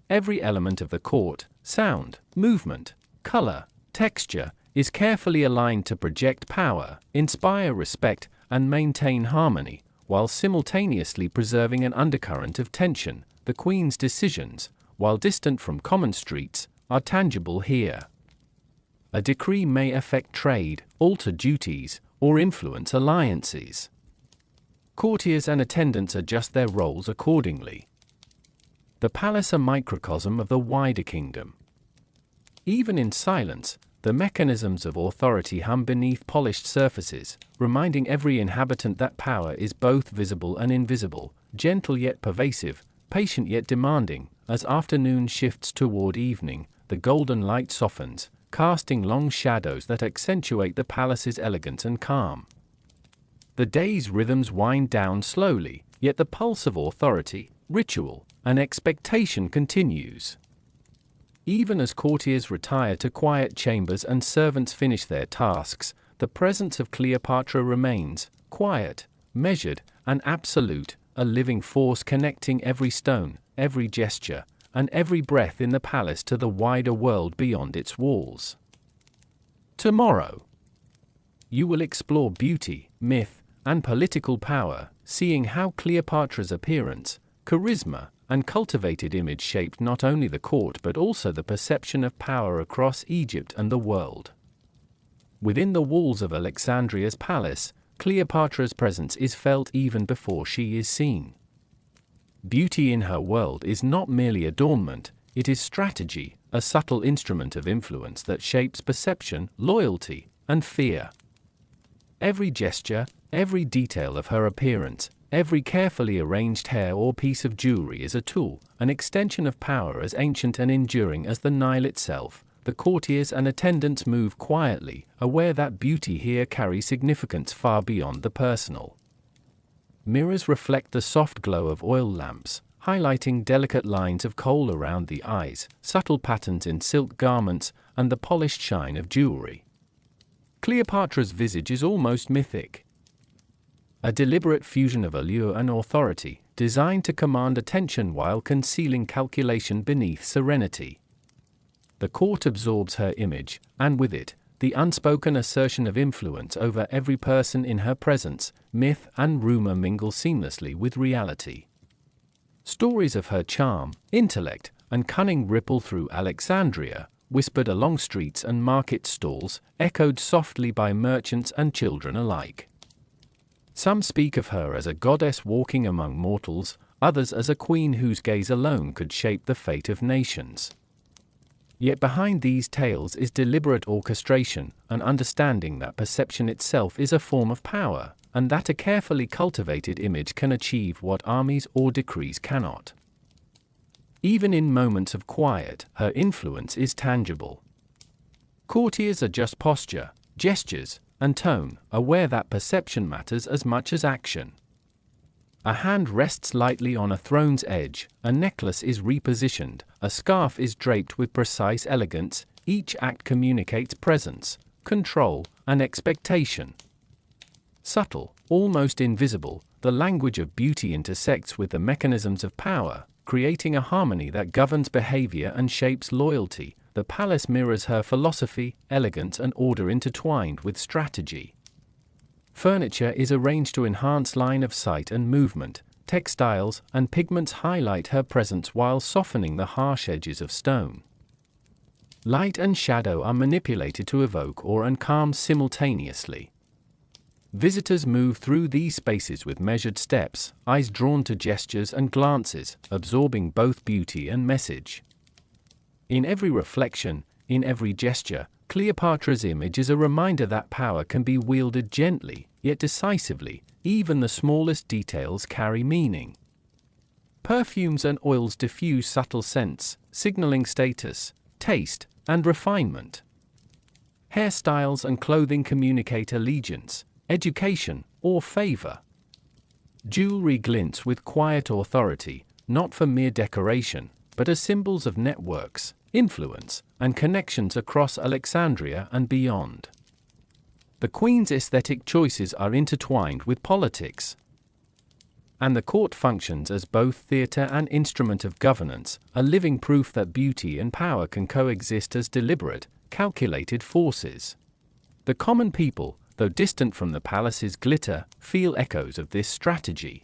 Every element of the court, sound, movement, color, texture, is carefully aligned to project power, inspire respect, and maintain harmony, while simultaneously preserving an undercurrent of tension. The Queen's decisions, while distant from common streets, are tangible here. A decree may affect trade, alter duties, or influence alliances. Courtiers and attendants adjust their roles accordingly. The palace a microcosm of the wider kingdom. Even in silence, the mechanisms of authority hum beneath polished surfaces, reminding every inhabitant that power is both visible and invisible, gentle yet pervasive, patient yet demanding. As afternoon shifts toward evening, the golden light softens, casting long shadows that accentuate the palace's elegance and calm. The day's rhythms wind down slowly, yet the pulse of authority, ritual, and expectation continues. Even as courtiers retire to quiet chambers and servants finish their tasks, the presence of Cleopatra remains, quiet, measured, and absolute, a living force connecting every stone, every gesture, and every breath in the palace to the wider world beyond its walls. Tomorrow, you will explore beauty, myth, and political power, seeing how Cleopatra's appearance, charisma, and cultivated image shaped not only the court but also the perception of power across Egypt and the world. Within the walls of Alexandria's palace, Cleopatra's presence is felt even before she is seen. Beauty in her world is not merely adornment, it is strategy, a subtle instrument of influence that shapes perception, loyalty, and fear. Every gesture, every detail of her appearance, every carefully arranged hair or piece of jewelry is a tool, an extension of power as ancient and enduring as the Nile itself. The courtiers and attendants move quietly, aware that beauty here carries significance far beyond the personal. Mirrors reflect the soft glow of oil lamps, highlighting delicate lines of kohl around the eyes, subtle patterns in silk garments, and the polished shine of jewelry. Cleopatra's visage is almost mythic. A deliberate fusion of allure and authority, designed to command attention while concealing calculation beneath serenity. The court absorbs her image, and with it, the unspoken assertion of influence over every person in her presence. Myth and rumor mingle seamlessly with reality. Stories of her charm, intellect, and cunning ripple through Alexandria, whispered along streets and market stalls, echoed softly by merchants and children alike. Some speak of her as a goddess walking among mortals, others as a queen whose gaze alone could shape the fate of nations. Yet behind these tales is deliberate orchestration, an understanding that perception itself is a form of power, and that a carefully cultivated image can achieve what armies or decrees cannot. Even in moments of quiet, her influence is tangible. Courtiers adjust posture, gestures, and tone, aware that perception matters as much as action. A hand rests lightly on a throne's edge, a necklace is repositioned, a scarf is draped with precise elegance. Each act communicates presence, control, and expectation. Subtle, almost invisible, the language of beauty intersects with the mechanisms of power, creating a harmony that governs behavior and shapes loyalty. The palace mirrors her philosophy, elegance, and order intertwined with strategy. Furniture is arranged to enhance line of sight and movement. Textiles and pigments highlight her presence while softening the harsh edges of stone. Light and shadow are manipulated to evoke awe and calm simultaneously. Visitors move through these spaces with measured steps, eyes drawn to gestures and glances, absorbing both beauty and message. In every reflection, in every gesture, Cleopatra's image is a reminder that power can be wielded gently, yet decisively. Even the smallest details carry meaning. Perfumes and oils diffuse subtle scents, signaling status, taste, and refinement. Hairstyles and clothing communicate allegiance, education, or favor. Jewelry glints with quiet authority, not for mere decoration, but as symbols of networks, influence, and connections across Alexandria and beyond. The Queen's aesthetic choices are intertwined with politics, and the court functions as both theatre and instrument of governance, a living proof that beauty and power can coexist as deliberate, calculated forces. The common people, though distant from the palace's glitter, feel echoes of this strategy.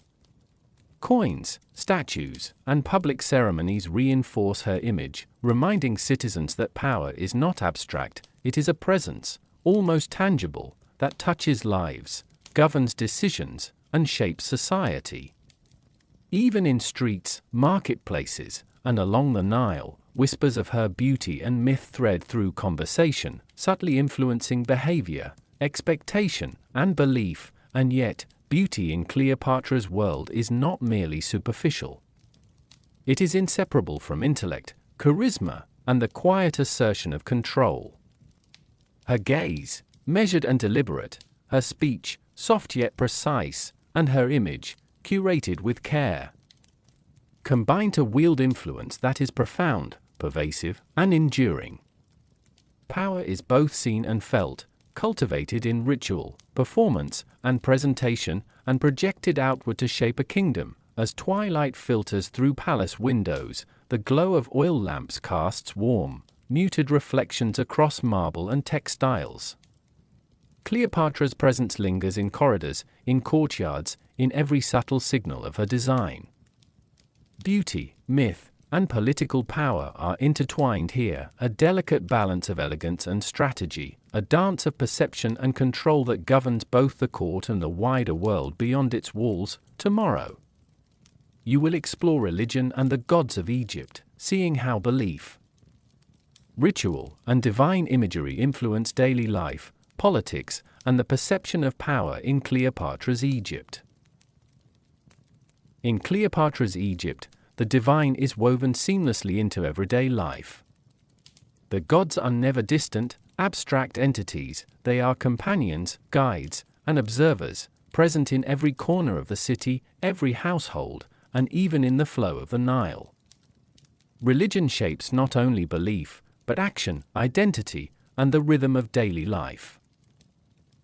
Coins, statues, and public ceremonies reinforce her image, reminding citizens that power is not abstract, it is a presence, almost tangible, that touches lives, governs decisions, and shapes society. Even in streets, marketplaces, and along the Nile, whispers of her beauty and myth thread through conversation, subtly influencing behavior, expectation, and belief, and yet, beauty in Cleopatra's world is not merely superficial. It is inseparable from intellect, charisma, and the quiet assertion of control. Her gaze, measured and deliberate, her speech, soft yet precise, and her image, curated with care, combine to wield influence that is profound, pervasive, and enduring. Power is both seen and felt, cultivated in ritual, performance, and presentation, and projected outward to shape a kingdom. As twilight filters through palace windows, the glow of oil lamps casts warm, muted reflections across marble and textiles. Cleopatra's presence lingers in corridors, in courtyards, in every subtle signal of her design. Beauty, myth, and political power are intertwined here, a delicate balance of elegance and strategy, a dance of perception and control that governs both the court and the wider world beyond its walls. Tomorrow, you will explore religion and the gods of Egypt, seeing how belief, ritual, and divine imagery influence daily life, politics, and the perception of power in Cleopatra's Egypt. In Cleopatra's Egypt, the divine is woven seamlessly into everyday life. The gods are never distant, abstract entities, they are companions, guides, and observers, present in every corner of the city, every household, and even in the flow of the Nile. Religion shapes not only belief, but action, identity, and the rhythm of daily life.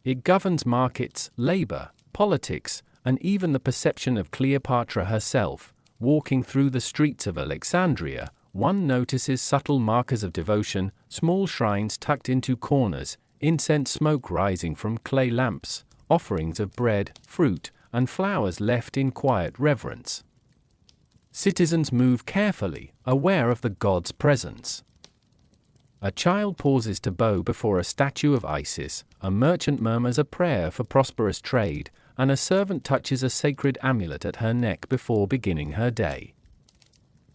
It governs markets, labor, politics, and even the perception of Cleopatra herself. Walking through the streets of Alexandria, one notices subtle markers of devotion, small shrines tucked into corners, incense smoke rising from clay lamps, offerings of bread, fruit, and flowers left in quiet reverence. Citizens move carefully, aware of the god's presence. A child pauses to bow before a statue of Isis, a merchant murmurs a prayer for prosperous trade, and a servant touches a sacred amulet at her neck before beginning her day.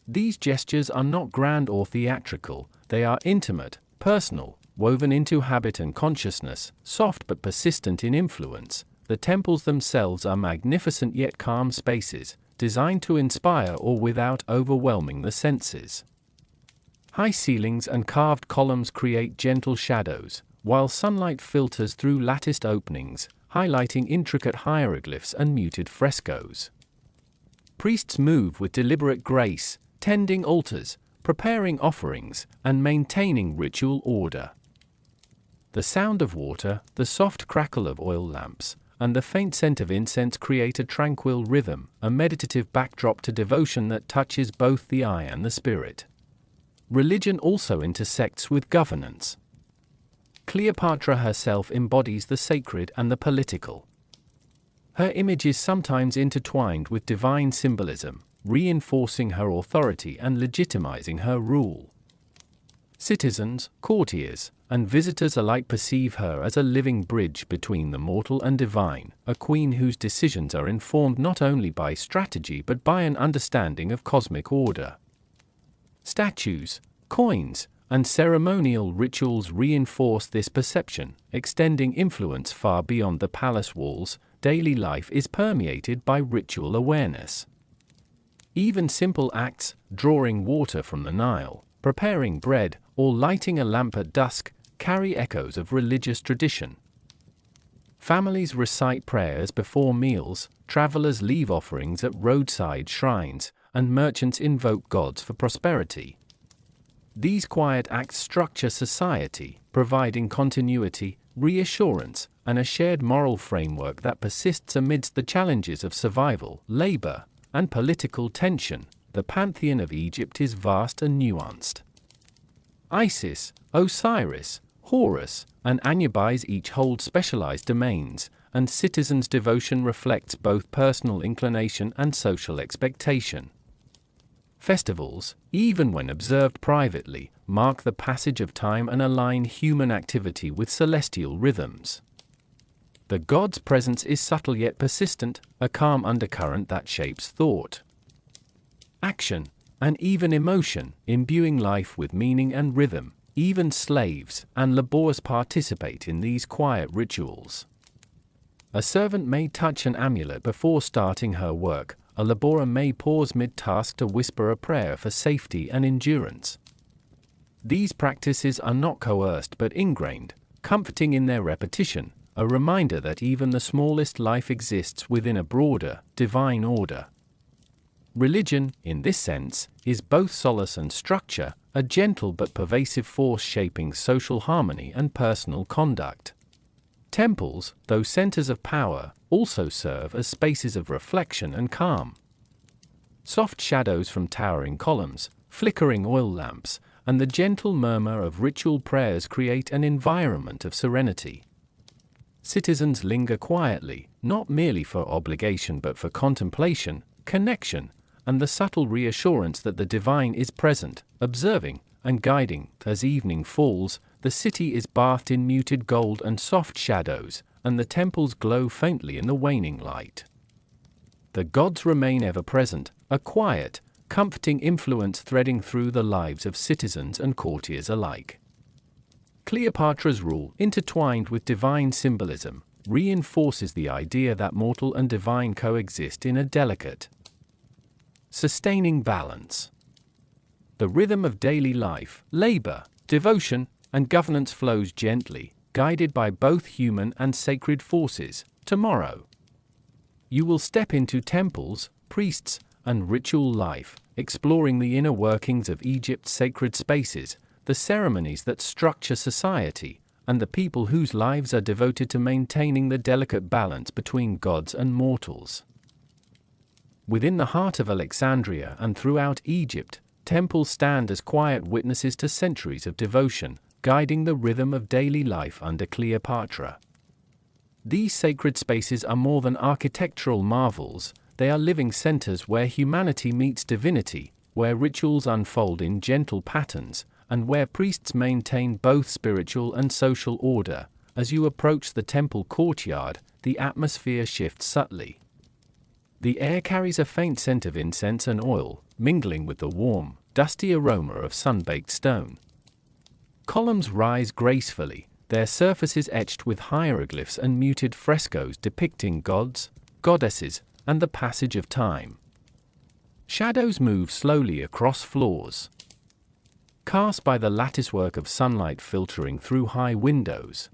These gestures are not grand or theatrical, they are intimate, personal, woven into habit and consciousness, soft but persistent in influence. The temples themselves are magnificent yet calm spaces, designed to inspire or without overwhelming the senses. High ceilings and carved columns create gentle shadows, while sunlight filters through latticed openings, highlighting intricate hieroglyphs and muted frescoes. Priests move with deliberate grace, tending altars, preparing offerings, and maintaining ritual order. The sound of water, the soft crackle of oil lamps, and the faint scent of incense create a tranquil rhythm, a meditative backdrop to devotion that touches both the eye and the spirit. Religion also intersects with governance. Cleopatra herself embodies the sacred and the political. Her image is sometimes intertwined with divine symbolism, reinforcing her authority and legitimizing her rule. Citizens, courtiers, and visitors alike perceive her as a living bridge between the mortal and divine, a queen whose decisions are informed not only by strategy but by an understanding of cosmic order. Statues, coins, and ceremonial rituals reinforce this perception, extending influence far beyond the palace walls. Daily life is permeated by ritual awareness. Even simple acts, drawing water from the Nile, preparing bread, or lighting a lamp at dusk, carry echoes of religious tradition. Families recite prayers before meals, travelers leave offerings at roadside shrines, and merchants invoke gods for prosperity. These quiet acts structure society, providing continuity, reassurance, and a shared moral framework that persists amidst the challenges of survival, labor, and political tension. The pantheon of Egypt is vast and nuanced. Isis, Osiris, Horus, and Anubis each hold specialized domains, and citizens' devotion reflects both personal inclination and social expectation. Festivals, even when observed privately, mark the passage of time and align human activity with celestial rhythms. The god's presence is subtle yet persistent, a calm undercurrent that shapes thought, action, and even emotion, imbuing life with meaning and rhythm. Even slaves and laborers participate in these quiet rituals. A servant may touch an amulet before starting her work. A laborer may pause mid-task to whisper a prayer for safety and endurance. These practices are not coerced but ingrained, comforting in their repetition, a reminder that even the smallest life exists within a broader, divine order. Religion, in this sense, is both solace and structure, a gentle but pervasive force shaping social harmony and personal conduct. Temples, though centers of power, also serve as spaces of reflection and calm. Soft shadows from towering columns, flickering oil lamps, and the gentle murmur of ritual prayers create an environment of serenity. Citizens linger quietly, not merely for obligation but for contemplation, connection, and the subtle reassurance that the divine is present, observing, and guiding. As evening falls, the city is bathed in muted gold and soft shadows, and the temples glow faintly in the waning light. The gods remain ever present, a quiet, comforting influence threading through the lives of citizens and courtiers alike. Cleopatra's rule, intertwined with divine symbolism, reinforces the idea that mortal and divine coexist in a delicate, sustaining balance. The rhythm of daily life, labor, devotion, and governance flows gently, guided by both human and sacred forces. Tomorrow, you will step into temples, priests, and ritual life, exploring the inner workings of Egypt's sacred spaces, the ceremonies that structure society, and the people whose lives are devoted to maintaining the delicate balance between gods and mortals. Within the heart of Alexandria and throughout Egypt, temples stand as quiet witnesses to centuries of devotion, guiding the rhythm of daily life under Cleopatra. These sacred spaces are more than architectural marvels, they are living centers where humanity meets divinity, where rituals unfold in gentle patterns, and where priests maintain both spiritual and social order. As you approach the temple courtyard, the atmosphere shifts subtly. The air carries a faint scent of incense and oil, mingling with the warm, dusty aroma of sun-baked stone. Columns rise gracefully, their surfaces etched with hieroglyphs and muted frescoes depicting gods, goddesses, and the passage of time. Shadows move slowly across floors, cast by the latticework of sunlight filtering through high windows.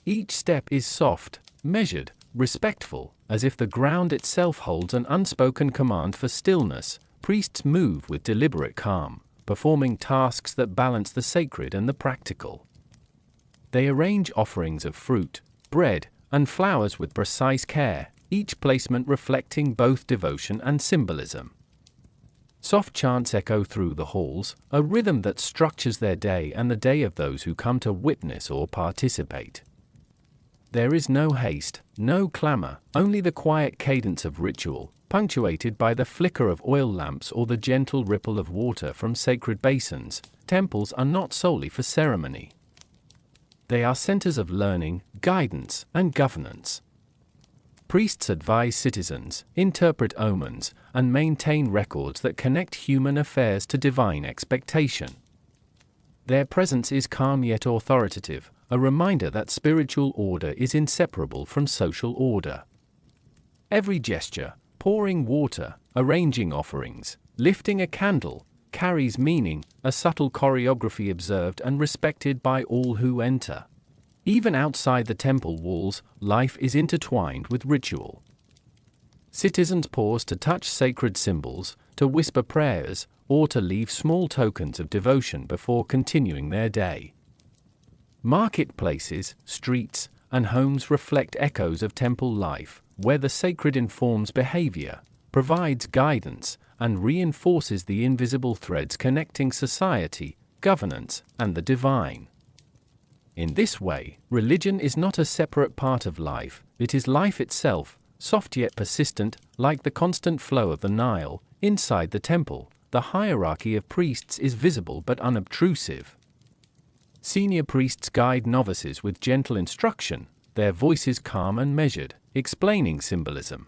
Each step is soft, measured, respectful, as if the ground itself holds an unspoken command for stillness. Priests move with deliberate calm, performing tasks that balance the sacred and the practical. They arrange offerings of fruit, bread, and flowers with precise care, each placement reflecting both devotion and symbolism. Soft chants echo through the halls, a rhythm that structures their day and the day of those who come to witness or participate. There is no haste, no clamor, only the quiet cadence of ritual, punctuated by the flicker of oil lamps or the gentle ripple of water from sacred basins. Temples are not solely for ceremony. They are centers of learning, guidance, and governance. Priests advise citizens, interpret omens, and maintain records that connect human affairs to divine expectation. Their presence is calm yet authoritative, a reminder that spiritual order is inseparable from social order. Every gesture, pouring water, arranging offerings, lifting a candle, carries meaning, a subtle choreography observed and respected by all who enter. Even outside the temple walls, life is intertwined with ritual. Citizens pause to touch sacred symbols, to whisper prayers, or to leave small tokens of devotion before continuing their day. Marketplaces, streets, and homes reflect echoes of temple life, where the sacred informs behavior, provides guidance, and reinforces the invisible threads connecting society, governance, and the divine. In this way, religion is not a separate part of life, it is life itself, soft yet persistent, like the constant flow of the Nile. Inside the temple, the hierarchy of priests is visible but unobtrusive. Senior priests guide novices with gentle instruction, their voices calm and measured, explaining symbolism,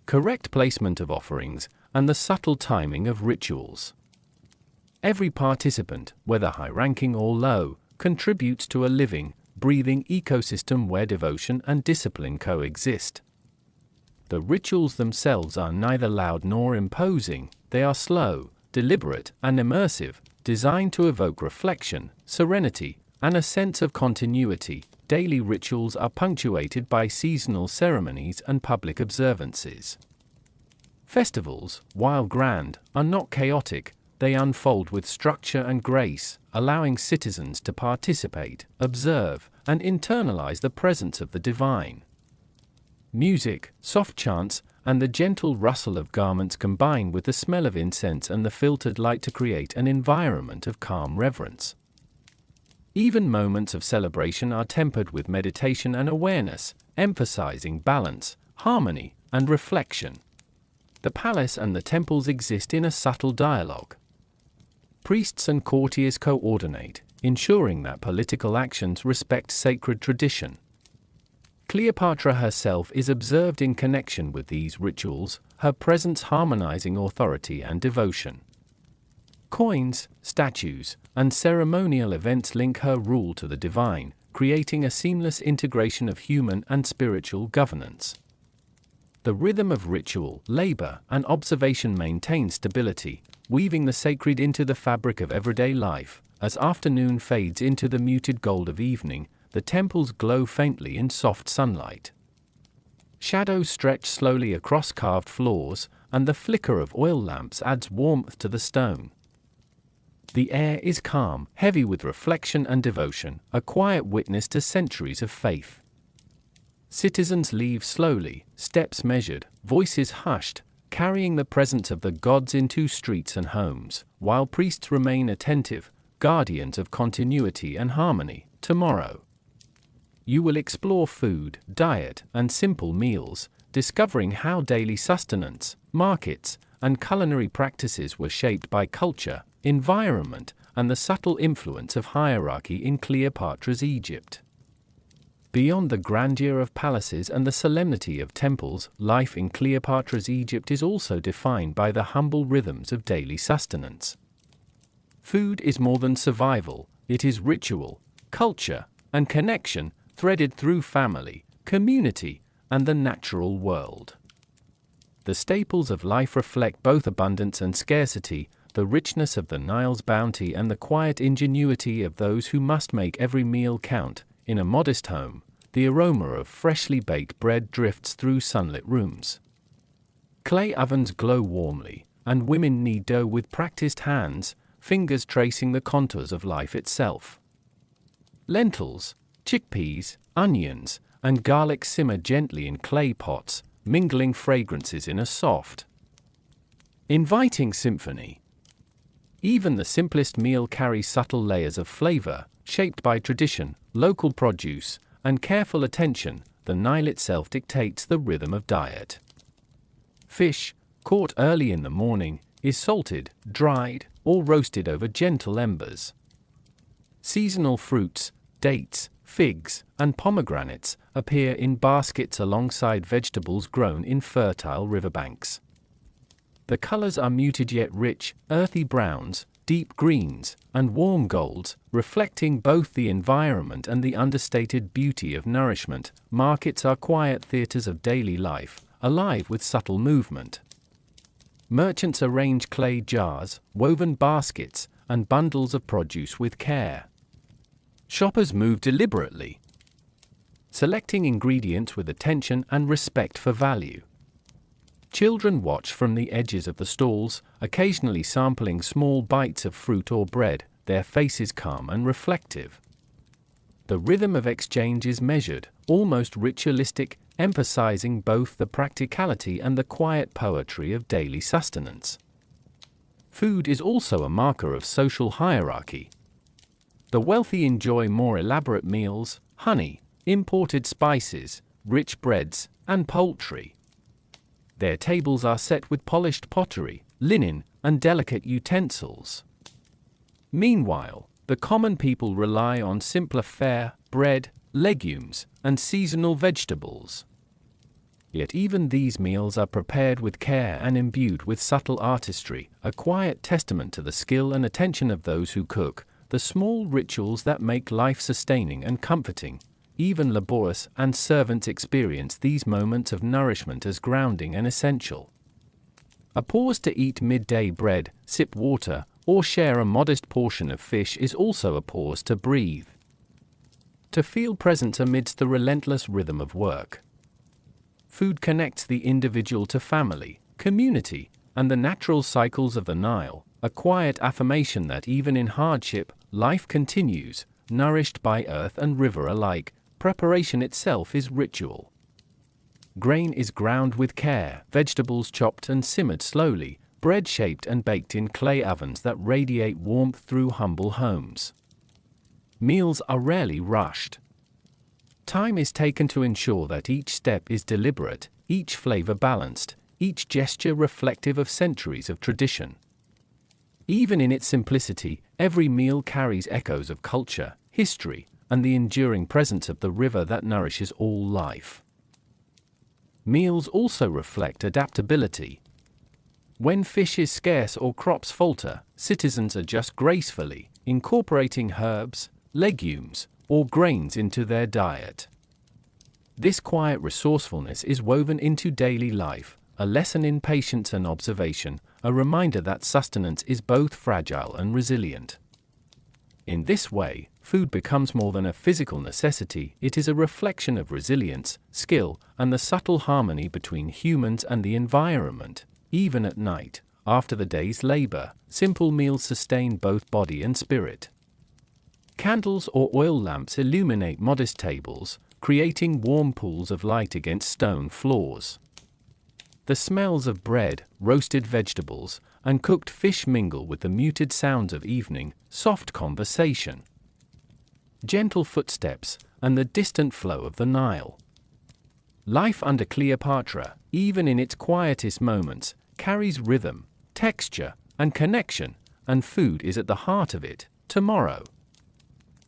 correct placement of offerings, and the subtle timing of rituals. Every participant, whether high-ranking or low, contributes to a living, breathing ecosystem where devotion and discipline coexist. The rituals themselves are neither loud nor imposing, they are slow, deliberate, and immersive, designed to evoke reflection, serenity, and a sense of continuity. Daily rituals are punctuated by seasonal ceremonies and public observances. Festivals, while grand, are not chaotic, they unfold with structure and grace, allowing citizens to participate, observe, and internalize the presence of the divine. Music, soft chants, and the gentle rustle of garments combine with the smell of incense and the filtered light to create an environment of calm reverence. Even moments of celebration are tempered with meditation and awareness, emphasizing balance, harmony, and reflection. The palace and the temples exist in a subtle dialogue. Priests and courtiers coordinate, ensuring that political actions respect sacred tradition. Cleopatra herself is observed in connection with these rituals, her presence harmonizing authority and devotion. Coins, statues, and ceremonial events link her rule to the divine, creating a seamless integration of human and spiritual governance. The rhythm of ritual, labor, and observation maintains stability, weaving the sacred into the fabric of everyday life. As afternoon fades into the muted gold of evening, the temples glow faintly in soft sunlight. Shadows stretch slowly across carved floors, and the flicker of oil lamps adds warmth to the stone. The air is calm, heavy with reflection and devotion, a quiet witness to centuries of faith. Citizens leave slowly, steps measured, voices hushed, carrying the presence of the gods into streets and homes, while priests remain attentive, guardians of continuity and harmony. Tomorrow, you will explore food, diet, and simple meals, discovering how daily sustenance, markets, and culinary practices were shaped by culture, environment, and the subtle influence of hierarchy in Cleopatra's Egypt. Beyond the grandeur of palaces and the solemnity of temples, life in Cleopatra's Egypt is also defined by the humble rhythms of daily sustenance. Food is more than survival, it is ritual, culture, and connection, threaded through family, community, and the natural world. The staples of life reflect both abundance and scarcity, the richness of the Nile's bounty and the quiet ingenuity of those who must make every meal count. In a modest home, the aroma of freshly baked bread drifts through sunlit rooms. Clay ovens glow warmly, and women knead dough with practiced hands, fingers tracing the contours of life itself. Lentils, chickpeas, onions, and garlic simmer gently in clay pots, mingling fragrances in a soft, inviting symphony. Even the simplest meal carries subtle layers of flavor, shaped by tradition, local produce, and careful attention. The Nile itself dictates the rhythm of diet. Fish, caught early in the morning, is salted, dried, or roasted over gentle embers. Seasonal fruits, dates, figs, and pomegranates appear in baskets alongside vegetables grown in fertile riverbanks. The colors are muted yet rich, earthy browns, deep greens, and warm golds, reflecting both the environment and the understated beauty of nourishment. Markets are quiet theaters of daily life, alive with subtle movement. Merchants arrange clay jars, woven baskets, and bundles of produce with care. Shoppers move deliberately, selecting ingredients with attention and respect for value. Children watch from the edges of the stalls, occasionally sampling small bites of fruit or bread, their faces calm and reflective. The rhythm of exchange is measured, almost ritualistic, emphasizing both the practicality and the quiet poetry of daily sustenance. Food is also a marker of social hierarchy. The wealthy enjoy more elaborate meals, honey, imported spices, rich breads, and poultry. Their tables are set with polished pottery, linen, and delicate utensils. Meanwhile, the common people rely on simpler fare, bread, legumes, and seasonal vegetables. Yet even these meals are prepared with care and imbued with subtle artistry, a quiet testament to the skill and attention of those who cook, the small rituals that make life sustaining and comforting. Even laborious and servants experience these moments of nourishment as grounding and essential. A pause to eat midday bread, sip water, or share a modest portion of fish is also a pause to breathe. To feel present amidst the relentless rhythm of work. Food connects the individual to family, community, and the natural cycles of the Nile, a quiet affirmation that even in hardship, life continues, nourished by earth and river alike. Preparation itself is ritual. Grain is ground with care, vegetables chopped and simmered slowly, bread shaped and baked in clay ovens that radiate warmth through humble homes. Meals are rarely rushed. Time is taken to ensure that each step is deliberate, each flavor balanced, each gesture reflective of centuries of tradition. Even in its simplicity, every meal carries echoes of culture, history, and the enduring presence of the river that nourishes all life. Meals also reflect adaptability. When fish is scarce or crops falter, citizens adjust gracefully, incorporating herbs, legumes, or grains into their diet. This quiet resourcefulness is woven into daily life, a lesson in patience and observation, a reminder that sustenance is both fragile and resilient. In this way, food becomes more than a physical necessity, it is a reflection of resilience, skill, and the subtle harmony between humans and the environment. Even at night, after the day's labor, simple meals sustain both body and spirit. Candles or oil lamps illuminate modest tables, creating warm pools of light against stone floors. The smells of bread, roasted vegetables, and cooked fish mingle with the muted sounds of evening, soft conversation, gentle footsteps, and the distant flow of the Nile. Life under Cleopatra, even in its quietest moments, carries rhythm, texture, and connection, and food is at the heart of it. Tomorrow,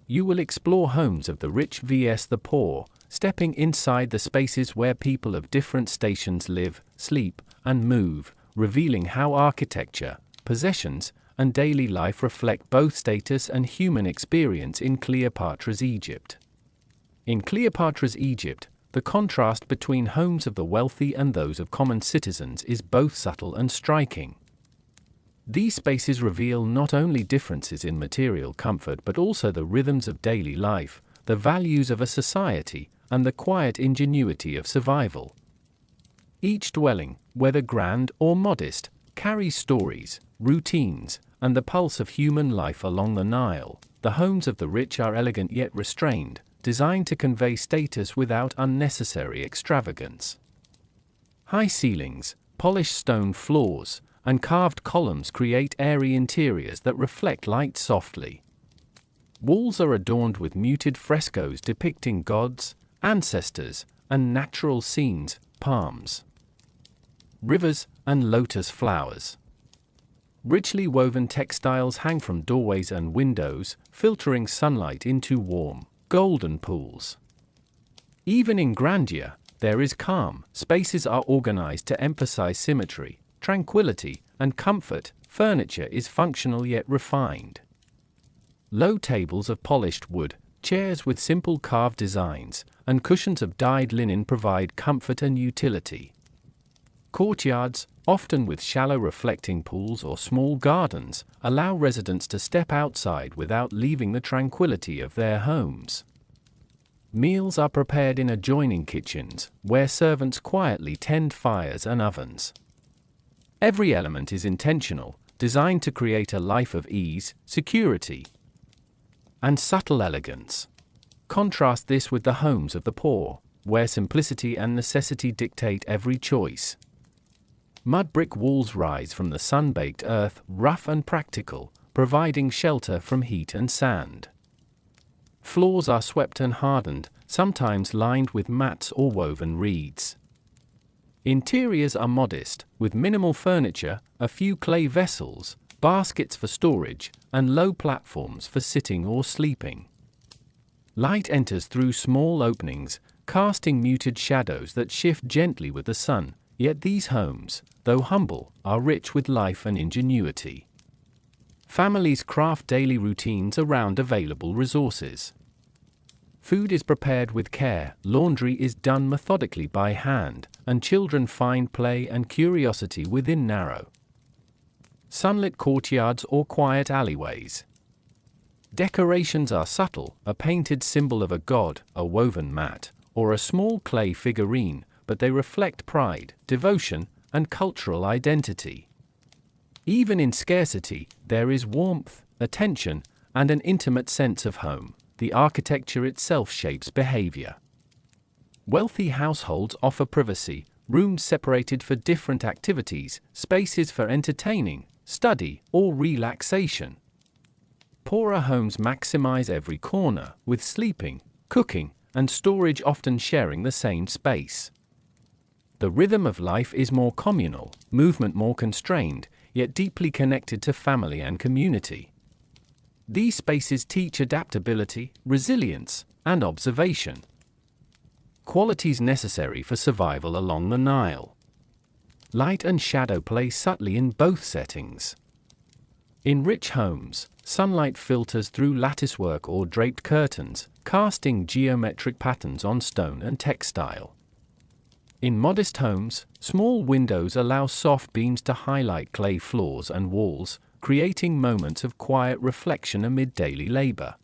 you will explore homes of the rich vs the poor, stepping inside the spaces where people of different stations live, sleep, and move, revealing how architecture, possessions, and daily life reflect both status and human experience in Cleopatra's Egypt. In Cleopatra's Egypt, the contrast between homes of the wealthy and those of common citizens is both subtle and striking. These spaces reveal not only differences in material comfort but also the rhythms of daily life, the values of a society, and the quiet ingenuity of survival. Each dwelling, whether grand or modest, carries stories, routines, and the pulse of human life along the Nile. The homes of the rich are elegant yet restrained, designed to convey status without unnecessary extravagance. High ceilings, polished stone floors, and carved columns create airy interiors that reflect light softly. Walls are adorned with muted frescoes depicting gods, ancestors, and natural scenes, palms, rivers, and lotus flowers. Richly woven textiles hang from doorways and windows, filtering sunlight into warm, golden pools. Even in grandeur, there is calm. Spaces are organized to emphasize symmetry, tranquility, and comfort. Furniture is functional yet refined. Low tables of polished wood, chairs with simple carved designs, and cushions of dyed linen provide comfort and utility. Courtyards, often with shallow reflecting pools or small gardens, allow residents to step outside without leaving the tranquility of their homes. Meals are prepared in adjoining kitchens, where servants quietly tend fires and ovens. Every element is intentional, designed to create a life of ease, security, and subtle elegance. Contrast this with the homes of the poor, where simplicity and necessity dictate every choice. Mud brick walls rise from the sun-baked earth, rough and practical, providing shelter from heat and sand. Floors are swept and hardened, sometimes lined with mats or woven reeds. Interiors are modest, with minimal furniture, a few clay vessels, baskets for storage, and low platforms for sitting or sleeping. Light enters through small openings, casting muted shadows that shift gently with the sun, yet these homes, though humble, are rich with life and ingenuity. Families craft daily routines around available resources. Food is prepared with care, laundry is done methodically by hand, and children find play and curiosity within narrow, sunlit courtyards or quiet alleyways. Decorations are subtle, a painted symbol of a god, a woven mat, or a small clay figurine, but they reflect pride, devotion, and cultural identity. Even in scarcity, there is warmth, attention, and an intimate sense of home. The architecture itself shapes behavior. Wealthy households offer privacy, rooms separated for different activities, spaces for entertaining, study, or relaxation. Poorer homes maximize every corner, with sleeping, cooking, and storage often sharing the same space. The rhythm of life is more communal, movement more constrained, yet deeply connected to family and community. These spaces teach adaptability, resilience, and observation, qualities necessary for survival along the Nile. Light and shadow play subtly in both settings. In rich homes, sunlight filters through latticework or draped curtains, casting geometric patterns on stone and textile. In modest homes, small windows allow soft beams to highlight clay floors and walls, creating moments of quiet reflection amid daily labor.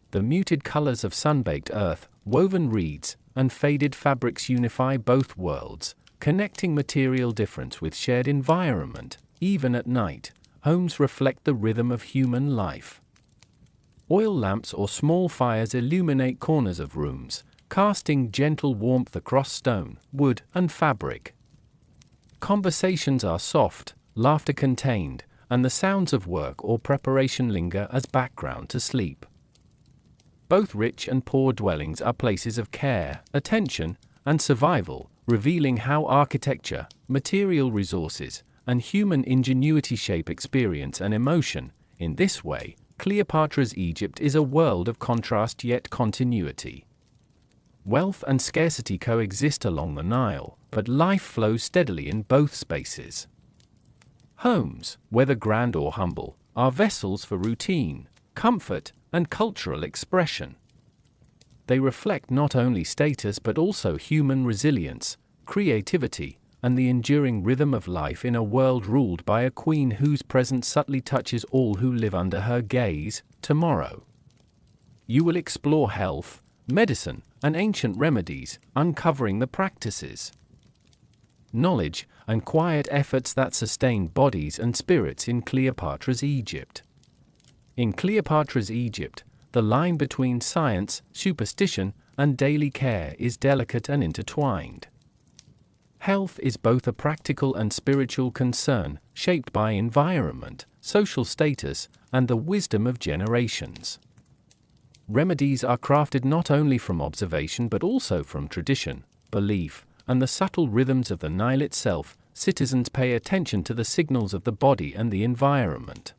The muted colors of sun-baked earth, woven reeds, and faded fabrics unify both worlds, connecting material difference with shared environment. Even at night, homes reflect the rhythm of human life. Oil lamps or small fires illuminate corners of rooms, casting gentle warmth across stone, wood, and fabric. Conversations are soft, laughter contained, and the sounds of work or preparation linger as background to sleep. Both rich and poor dwellings are places of care, attention, and survival, revealing how architecture, material resources, and human ingenuity shape experience and emotion. In this way, Cleopatra's Egypt is a world of contrast yet continuity. Wealth and scarcity coexist along the Nile, but life flows steadily in both spaces. Homes, whether grand or humble, are vessels for routine, comfort, and cultural expression. They reflect not only status but also human resilience, creativity, and the enduring rhythm of life in a world ruled by a queen whose presence subtly touches all who live under her gaze. Tomorrow, you will explore health, medicine, and ancient remedies, uncovering the practices, knowledge, and quiet efforts that sustain bodies and spirits in Cleopatra's Egypt. In Cleopatra's Egypt, the line between science, superstition, and daily care is delicate and intertwined. Health is both a practical and spiritual concern, shaped by environment, social status, and the wisdom of generations. Remedies are crafted not only from observation but also from tradition, belief, and the subtle rhythms of the Nile itself. Citizens pay attention to the signals of the body and the environment.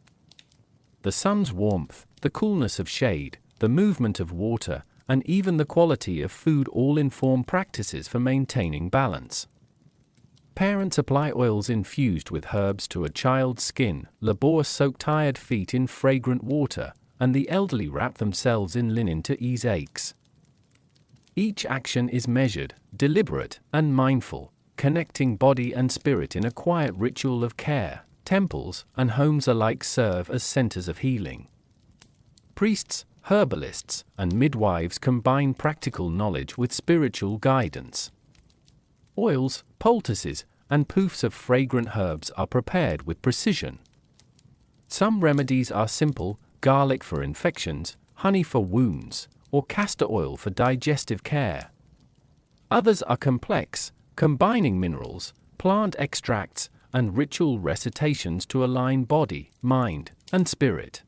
The sun's warmth, the coolness of shade, the movement of water, and even the quality of food all inform practices for maintaining balance. Parents apply oils infused with herbs to a child's skin, laborious soak tired feet in fragrant water, and the elderly wrap themselves in linen to ease aches. Each action is measured, deliberate, and mindful, connecting body and spirit in a quiet ritual of care. Temples and homes alike serve as centers of healing. Priests, herbalists, and midwives combine practical knowledge with spiritual guidance. Oils, poultices, and poofs of fragrant herbs are prepared with precision. Some remedies are simple: garlic for infections, honey for wounds, or castor oil for digestive care. Others are complex, combining minerals, plant extracts, and ritual recitations to align body, mind, and spirit.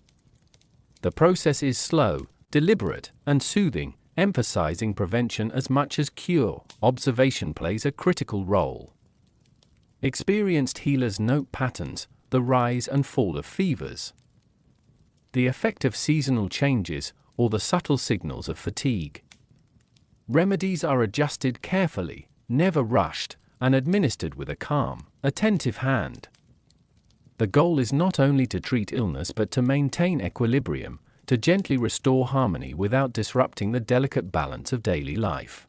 The process is slow, deliberate, and soothing, emphasizing prevention as much as cure. Observation plays a critical role. Experienced healers note patterns, the rise and fall of fevers, the effect of seasonal changes, or the subtle signals of fatigue. Remedies are adjusted carefully, never rushed, and administered with a calm, attentive hand. The goal is not only to treat illness but to maintain equilibrium, to gently restore harmony without disrupting the delicate balance of daily life.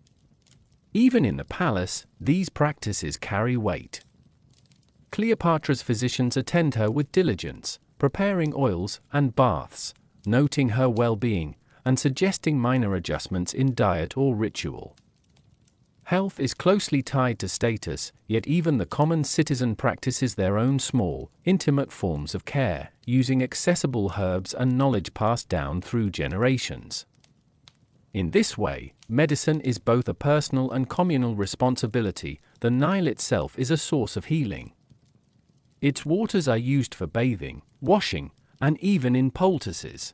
Even in the palace, these practices carry weight. Cleopatra's physicians attend her with diligence, preparing oils and baths, noting her well-being, and suggesting minor adjustments in diet or ritual. Health is closely tied to status, yet even the common citizen practices their own small, intimate forms of care, using accessible herbs and knowledge passed down through generations. In this way, medicine is both a personal and communal responsibility. The Nile itself is a source of healing. Its waters are used for bathing, washing, and even in poultices.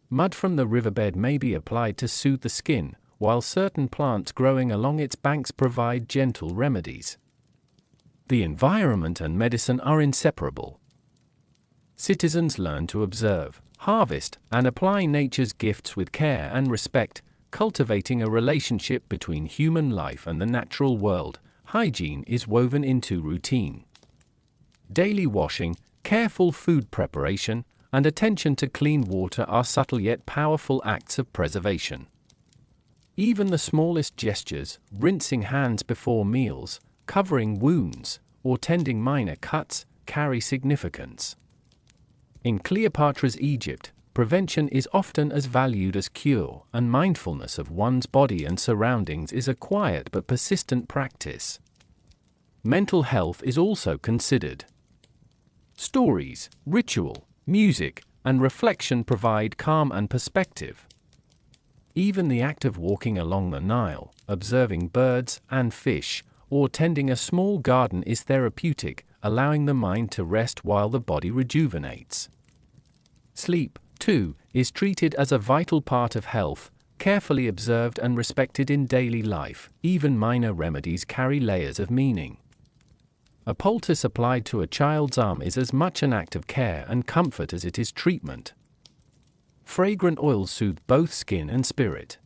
Mud from the riverbed may be applied to soothe the skin, while certain plants growing along its banks provide gentle remedies. The environment and medicine are inseparable. Citizens learn to observe, harvest, and apply nature's gifts with care and respect, cultivating a relationship between human life and the natural world. Hygiene is woven into routine. Daily washing, careful food preparation, and attention to clean water are subtle yet powerful acts of preservation. Even the smallest gestures, rinsing hands before meals, covering wounds, or tending minor cuts, carry significance. In Cleopatra's Egypt, prevention is often as valued as cure, and mindfulness of one's body and surroundings is a quiet but persistent practice. Mental health is also considered. Stories, ritual, music, and reflection provide calm and perspective. Even the act of walking along the Nile, observing birds and fish, or tending a small garden is therapeutic, allowing the mind to rest while the body rejuvenates. Sleep, too, is treated as a vital part of health, carefully observed and respected in daily life. Even minor remedies carry layers of meaning. A poultice applied to a child's arm is as much an act of care and comfort as it is treatment. Fragrant oils soothe both skin and spirit.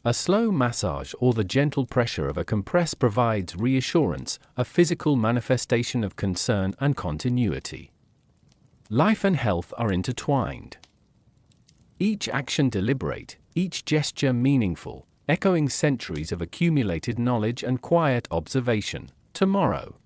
A slow massage or the gentle pressure of a compress provides reassurance, a physical manifestation of concern and continuity. Life and health are intertwined. Each action deliberate, each gesture meaningful, echoing centuries of accumulated knowledge and quiet observation. Tomorrow,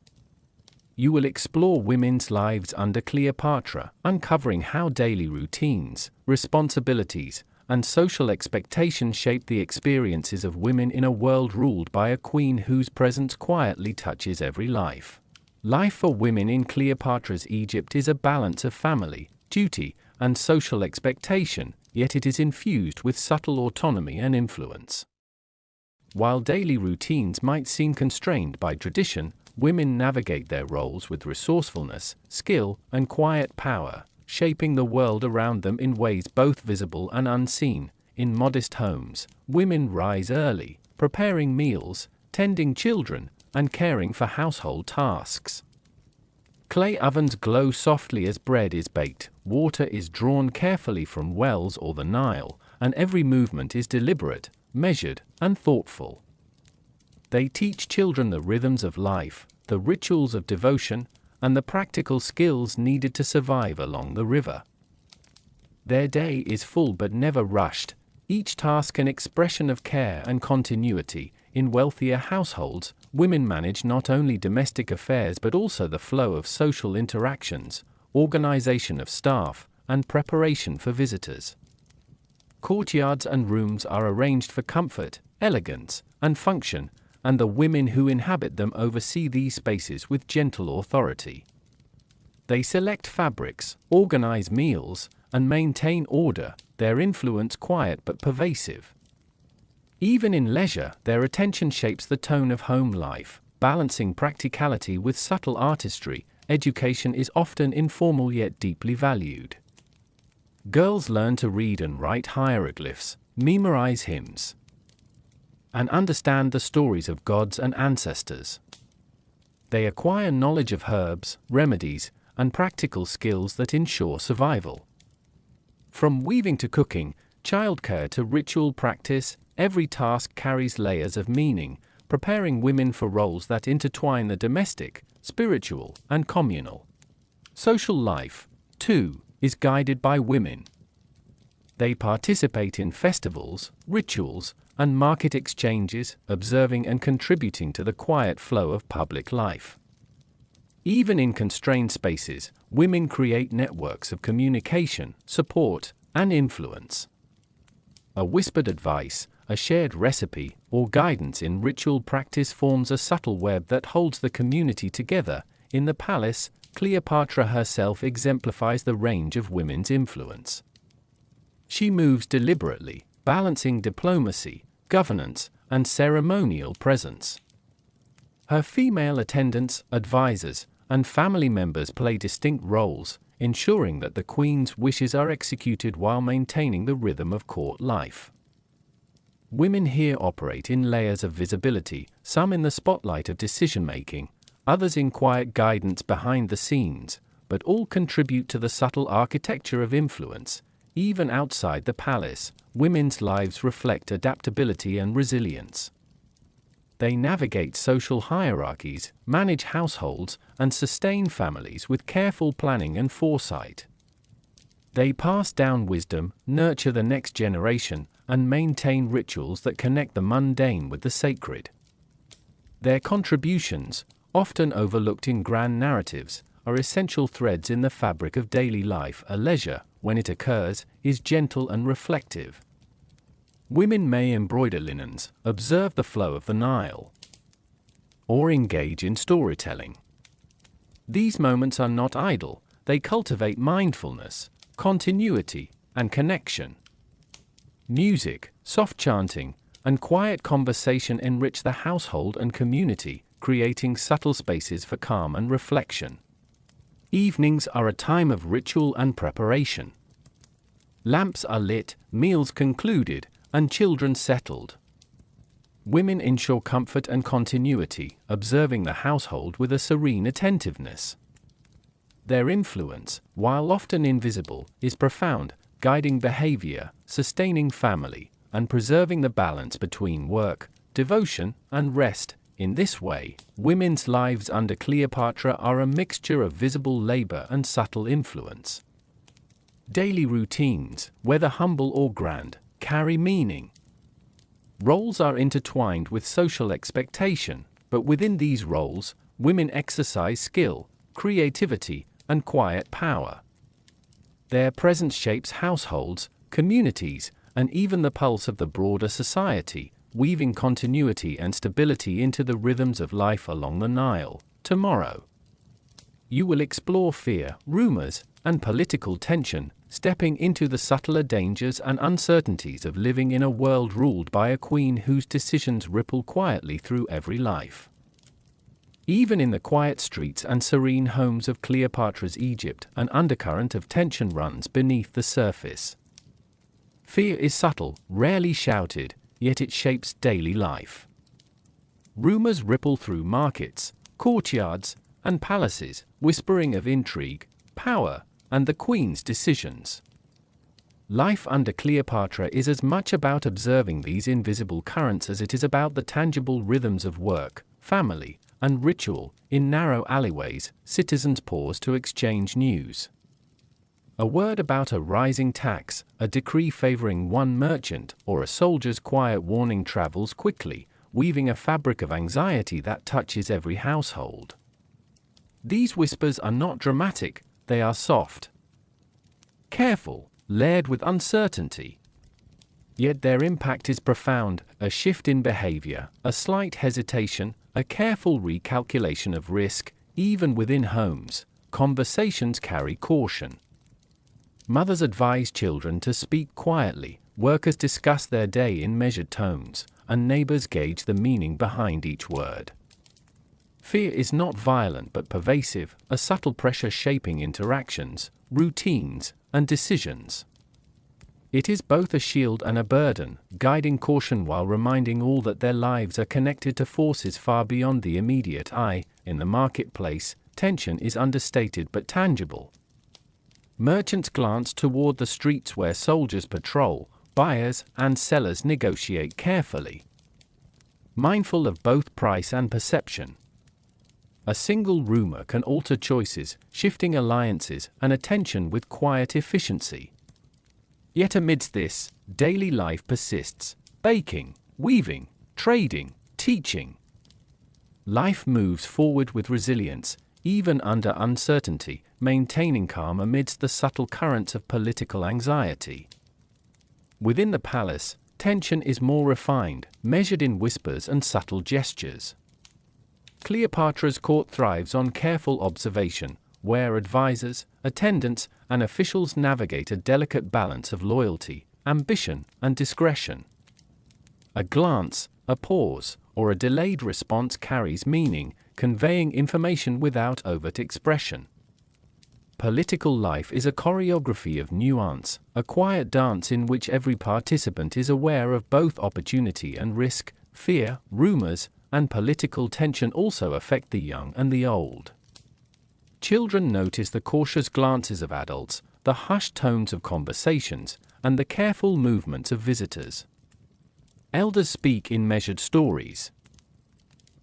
you will explore women's lives under Cleopatra, uncovering how daily routines, responsibilities, and social expectations shape the experiences of women in a world ruled by a queen whose presence quietly touches every life. Life for women in Cleopatra's Egypt is a balance of family, duty, and social expectation, yet it is infused with subtle autonomy and influence. While daily routines might seem constrained by tradition, women navigate their roles with resourcefulness, skill, and quiet power, shaping the world around them in ways both visible and unseen. In modest homes, women rise early, preparing meals, tending children, and caring for household tasks. Clay ovens glow softly as bread is baked, water is drawn carefully from wells or the Nile, and every movement is deliberate, measured, and thoughtful. They teach children the rhythms of life, the rituals of devotion, and the practical skills needed to survive along the river. Their day is full but never rushed, each task an expression of care and continuity. In wealthier households, women manage not only domestic affairs but also the flow of social interactions, organization of staff, and preparation for visitors. Courtyards and rooms are arranged for comfort, elegance, and function, and the women who inhabit them oversee these spaces with gentle authority. They select fabrics, organize meals, and maintain order, their influence quiet but pervasive. Even in leisure, their attention shapes the tone of home life, balancing practicality with subtle artistry. Education is often informal yet deeply valued. Girls learn to read and write hieroglyphs, memorize hymns, and understand the stories of gods and ancestors. They acquire knowledge of herbs, remedies, and practical skills that ensure survival. From weaving to cooking, childcare to ritual practice, every task carries layers of meaning, preparing women for roles that intertwine the domestic, spiritual, and communal. Social life, too, is guided by women. They participate in festivals, rituals, and market exchanges, observing and contributing to the quiet flow of public life. Even in constrained spaces, women create networks of communication, support, and influence. A whispered advice, a shared recipe, or guidance in ritual practice forms a subtle web that holds the community together. In the palace, Cleopatra herself exemplifies the range of women's influence. She moves deliberately, balancing diplomacy, governance, and ceremonial presence. Her female attendants, advisors, and family members play distinct roles, ensuring that the queen's wishes are executed while maintaining the rhythm of court life. Women here operate in layers of visibility, some in the spotlight of decision-making, others in quiet guidance behind the scenes, but all contribute to the subtle architecture of influence. Even outside the palace, women's lives reflect adaptability and resilience. They navigate social hierarchies, manage households, and sustain families with careful planning and foresight. They pass down wisdom, nurture the next generation, and maintain rituals that connect the mundane with the sacred. Their contributions, often overlooked in grand narratives, are essential threads in the fabric of daily life. A leisure, when it occurs, is gentle and reflective. Women may embroider linens, observe the flow of the Nile, or engage in storytelling. These moments are not idle, they cultivate mindfulness, continuity, and connection. Music, soft chanting, and quiet conversation enrich the household and community, creating subtle spaces for calm and reflection. Evenings are a time of ritual and preparation. Lamps are lit, meals concluded, and children settled. Women ensure comfort and continuity, observing the household with a serene attentiveness. Their influence, while often invisible, is profound, guiding behavior, sustaining family, and preserving the balance between work, devotion, and rest. In this way, women's lives under Cleopatra are a mixture of visible labor and subtle influence. Daily routines, whether humble or grand, carry meaning. Roles are intertwined with social expectation, but within these roles, women exercise skill, creativity, and quiet power. Their presence shapes households, communities, and even the pulse of the broader society, weaving continuity and stability into the rhythms of life along the Nile. Tomorrow, you will explore fear, rumors, and political tension, stepping into the subtler dangers and uncertainties of living in a world ruled by a queen whose decisions ripple quietly through every life. Even in the quiet streets and serene homes of Cleopatra's Egypt, an undercurrent of tension runs beneath the surface. Fear is subtle, rarely shouted, yet it shapes daily life. Rumors ripple through markets, courtyards, and palaces, whispering of intrigue, power, and the queen's decisions. Life under Cleopatra is as much about observing these invisible currents as it is about the tangible rhythms of work, family, and ritual. In narrow alleyways, citizens pause to exchange news. A word about a rising tax, a decree favoring one merchant, or a soldier's quiet warning travels quickly, weaving a fabric of anxiety that touches every household. These whispers are not dramatic, they are soft, careful, layered with uncertainty. Yet their impact is profound: a shift in behavior, a slight hesitation, a careful recalculation of risk. Even within homes, conversations carry caution. Mothers advise children to speak quietly, workers discuss their day in measured tones, and neighbors gauge the meaning behind each word. Fear is not violent but pervasive, a subtle pressure shaping interactions, routines, and decisions. It is both a shield and a burden, guiding caution while reminding all that their lives are connected to forces far beyond the immediate eye. In the marketplace, tension is understated but tangible. Merchants glance toward the streets where soldiers patrol, buyers and sellers negotiate carefully, mindful of both price and perception. A single rumor can alter choices, shifting alliances and attention with quiet efficiency. Yet amidst this, daily life persists: baking, weaving, trading, teaching. Life moves forward with resilience, even under uncertainty, maintaining calm amidst the subtle currents of political anxiety. Within the palace, tension is more refined, measured in whispers and subtle gestures. Cleopatra's court thrives on careful observation, where advisors, attendants, and officials navigate a delicate balance of loyalty, ambition, and discretion. A glance, a pause, or a delayed response carries meaning, conveying information without overt expression. Political life is a choreography of nuance, a quiet dance in which every participant is aware of both opportunity and risk. Fear, rumors, and political tension also affect the young and the old. Children notice the cautious glances of adults, the hushed tones of conversations, and the careful movements of visitors. Elders speak in measured stories,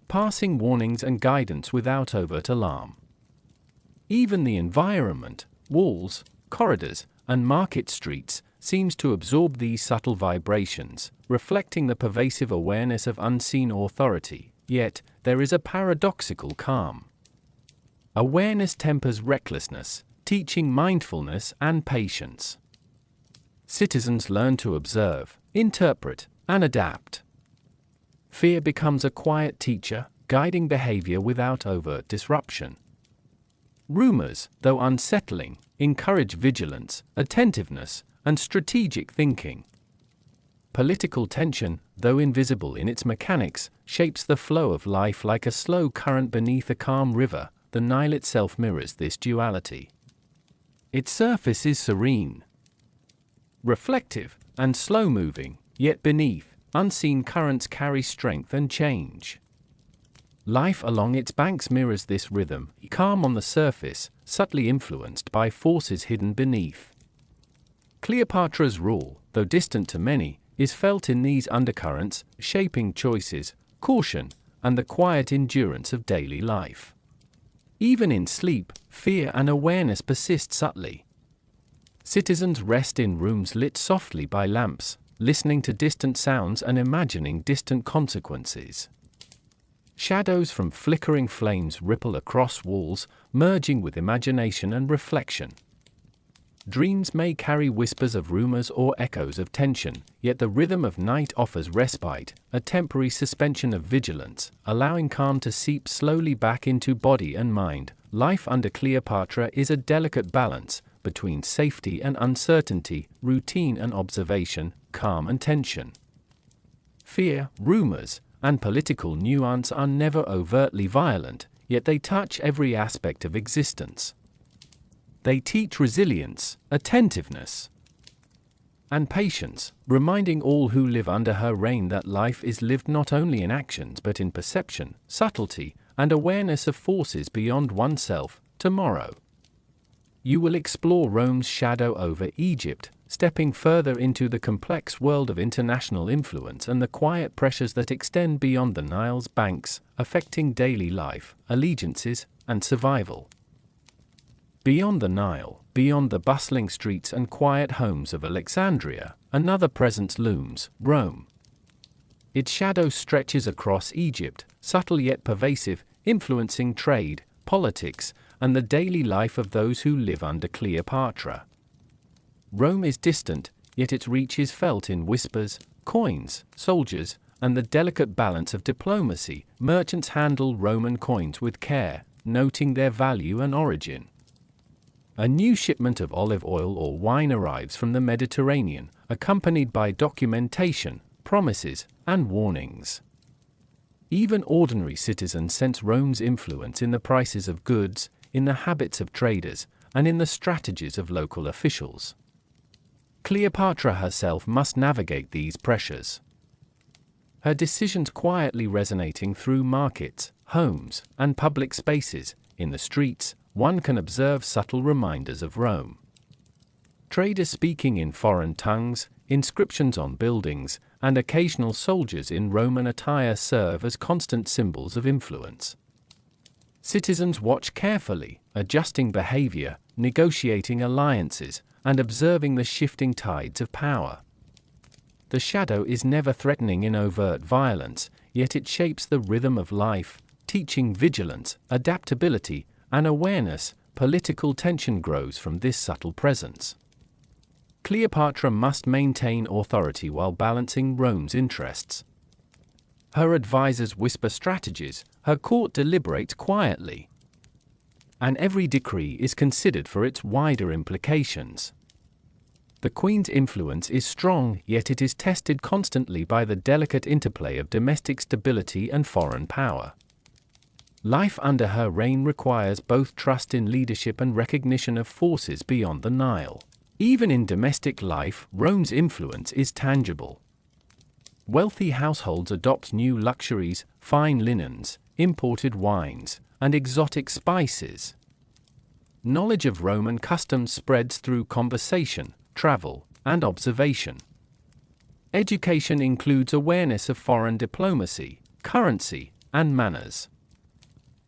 passing warnings and guidance without overt alarm. Even the environment, walls, corridors, and market streets, seems to absorb these subtle vibrations, reflecting the pervasive awareness of unseen authority. Yet, there is a paradoxical calm. Awareness tempers recklessness, teaching mindfulness and patience. Citizens learn to observe, interpret, and adapt. Fear becomes a quiet teacher, guiding behavior without overt disruption. Rumors, though unsettling, encourage vigilance, attentiveness, and strategic thinking. Political tension, though invisible in its mechanics, shapes the flow of life like a slow current beneath a calm river. The Nile itself mirrors this duality. Its surface is serene, reflective, and slow-moving, yet beneath, unseen currents carry strength and change. Life along its banks mirrors this rhythm, calm on the surface, subtly influenced by forces hidden beneath. Cleopatra's rule, though distant to many, is felt in these undercurrents, shaping choices, caution, and the quiet endurance of daily life. Even in sleep, fear and awareness persist subtly. Citizens rest in rooms lit softly by lamps, listening to distant sounds and imagining distant consequences. Shadows from flickering flames ripple across walls, merging with imagination and reflection. Dreams may carry whispers of rumors or echoes of tension, yet the rhythm of night offers respite, a temporary suspension of vigilance, allowing calm to seep slowly back into body and mind. Life under Cleopatra is a delicate balance between safety and uncertainty, routine and observation, calm and tension. Fear, rumors, and political nuance are never overtly violent, yet they touch every aspect of existence. They teach resilience, attentiveness, and patience, reminding all who live under her reign that life is lived not only in actions but in perception, subtlety, and awareness of forces beyond oneself. Tomorrow, you will explore Rome's shadow over Egypt, stepping further into the complex world of international influence and the quiet pressures that extend beyond the Nile's banks, affecting daily life, allegiances, and survival. Beyond the Nile, beyond the bustling streets and quiet homes of Alexandria, another presence looms: Rome. Its shadow stretches across Egypt, subtle yet pervasive, influencing trade, politics, and the daily life of those who live under Cleopatra. Rome is distant, yet its reach is felt in whispers, coins, soldiers, and the delicate balance of diplomacy. Merchants handle Roman coins with care, noting their value and origin. A new shipment of olive oil or wine arrives from the Mediterranean, accompanied by documentation, promises, and warnings. Even ordinary citizens sense Rome's influence in the prices of goods, in the habits of traders, and in the strategies of local officials. Cleopatra herself must navigate these pressures. Her decisions quietly resonating through markets, homes, and public spaces. In the streets, one can observe subtle reminders of Rome. Traders speaking in foreign tongues, inscriptions on buildings, and occasional soldiers in Roman attire serve as constant symbols of influence. Citizens watch carefully, adjusting behavior, negotiating alliances, and observing the shifting tides of power. The shadow is never threatening in overt violence, yet it shapes the rhythm of life, teaching vigilance, adaptability, and awareness. Political tension grows from this subtle presence. Cleopatra must maintain authority while balancing Rome's interests. Her advisors whisper strategies, her court deliberates quietly. And every decree is considered for its wider implications. The Queen's influence is strong, yet it is tested constantly by the delicate interplay of domestic stability and foreign power. Life under her reign requires both trust in leadership and recognition of forces beyond the Nile. Even in domestic life, Rome's influence is tangible. Wealthy households adopt new luxuries, fine linens, imported wines, and exotic spices. Knowledge of Roman customs spreads through conversation, travel, and observation. Education includes awareness of foreign diplomacy, currency, and manners.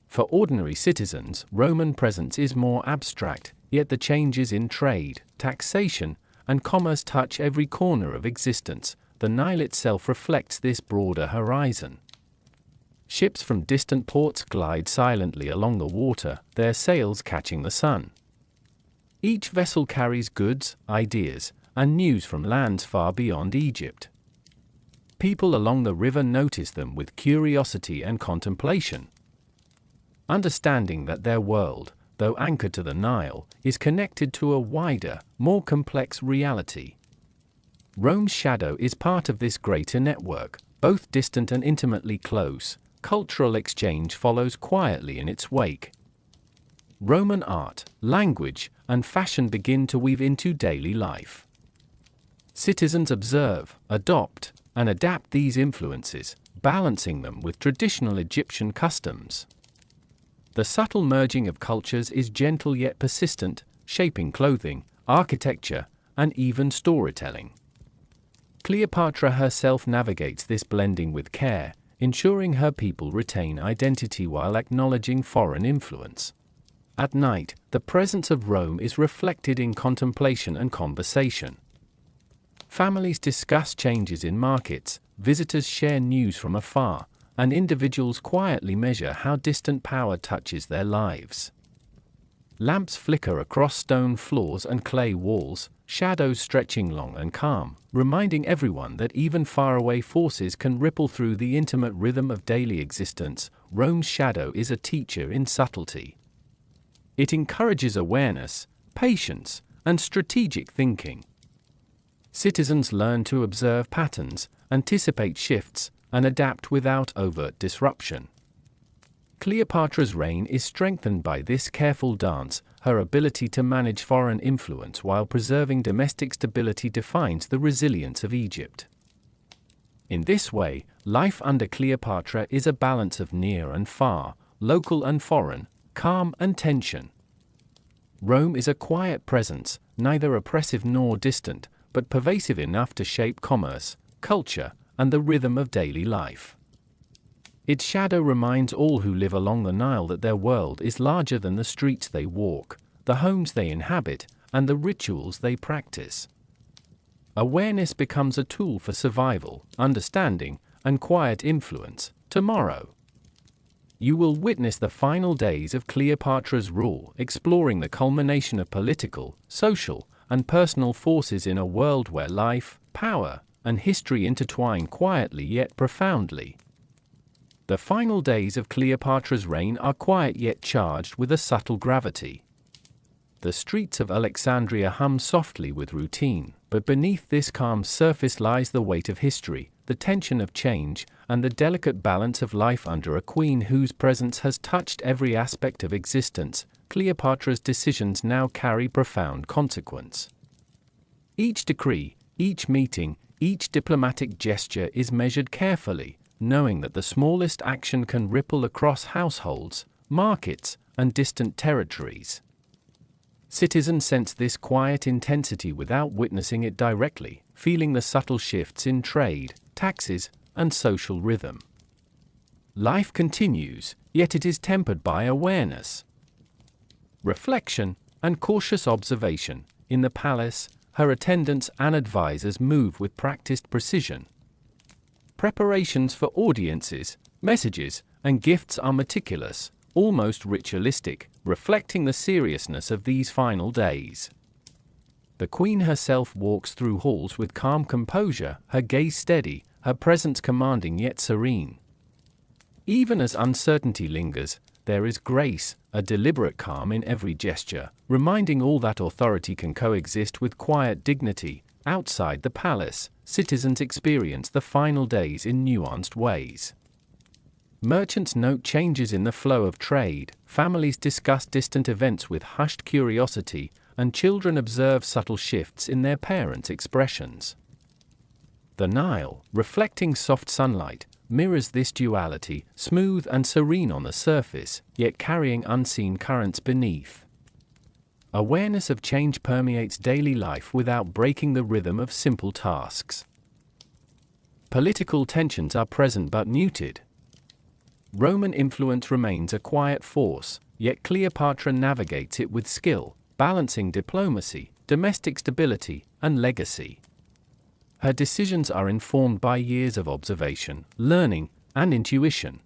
For ordinary citizens, Roman presence is more abstract, yet the changes in trade, taxation, and commerce touch every corner of existence. The Nile itself reflects this broader horizon. Ships from distant ports glide silently along the water, their sails catching the sun. Each vessel carries goods, ideas, and news from lands far beyond Egypt. People along the river notice them with curiosity and contemplation, understanding that their world, though anchored to the Nile, is connected to a wider, more complex reality. Rome's shadow is part of this greater network, both distant and intimately close. Cultural exchange follows quietly in its wake. Roman art, language, and fashion begin to weave into daily life. Citizens observe, adopt, and adapt these influences, balancing them with traditional Egyptian customs. The subtle merging of cultures is gentle yet persistent, shaping clothing, architecture, and even storytelling. Cleopatra herself navigates this blending with care, ensuring her people retain identity while acknowledging foreign influence. At night, the presence of Rome is reflected in contemplation and conversation. Families discuss changes in markets, visitors share news from afar, and individuals quietly measure how distant power touches their lives. Lamps flicker across stone floors and clay walls, shadows stretching long and calm, reminding everyone that even faraway forces can ripple through the intimate rhythm of daily existence. Rome's shadow is a teacher in subtlety. It encourages awareness, patience, and strategic thinking. Citizens learn to observe patterns, anticipate shifts, and adapt without overt disruption. Cleopatra's reign is strengthened by this careful dance. Her ability to manage foreign influence while preserving domestic stability defines the resilience of Egypt. In this way, life under Cleopatra is a balance of near and far, local and foreign, calm and tension. Rome is a quiet presence, neither oppressive nor distant, but pervasive enough to shape commerce, culture, and the rhythm of daily life. Its shadow reminds all who live along the Nile that their world is larger than the streets they walk, the homes they inhabit, and the rituals they practice. Awareness becomes a tool for survival, understanding, and quiet influence, tomorrow. You will witness the final days of Cleopatra's rule, exploring the culmination of political, social, and personal forces in a world where life, power, and history intertwine quietly yet profoundly. The final days of Cleopatra's reign are quiet yet charged with a subtle gravity. The streets of Alexandria hum softly with routine, but beneath this calm surface lies the weight of history, the tension of change, and the delicate balance of life under a queen whose presence has touched every aspect of existence. Cleopatra's decisions now carry profound consequence. Each decree, each meeting, each diplomatic gesture is measured carefully, knowing that the smallest action can ripple across households, markets, and distant territories. Citizens sense this quiet intensity without witnessing it directly, feeling the subtle shifts in trade, taxes, and social rhythm. Life continues, yet it is tempered by awareness, reflection, and cautious observation. In the palace, her attendants and advisors move with practiced precision. Preparations for audiences, messages, and gifts are meticulous, almost ritualistic, reflecting the seriousness of these final days. The Queen herself walks through halls with calm composure, her gaze steady, her presence commanding yet serene. Even as uncertainty lingers, there is grace, a deliberate calm in every gesture, reminding all that authority can coexist with quiet dignity. Outside the palace, citizens experience the final days in nuanced ways. Merchants note changes in the flow of trade, families discuss distant events with hushed curiosity, and children observe subtle shifts in their parents' expressions. The Nile, reflecting soft sunlight, mirrors this duality, smooth and serene on the surface, yet carrying unseen currents beneath. Awareness of change permeates daily life without breaking the rhythm of simple tasks. Political tensions are present but muted. Roman influence remains a quiet force, yet Cleopatra navigates it with skill, balancing diplomacy, domestic stability, and legacy. Her decisions are informed by years of observation, learning, and intuition.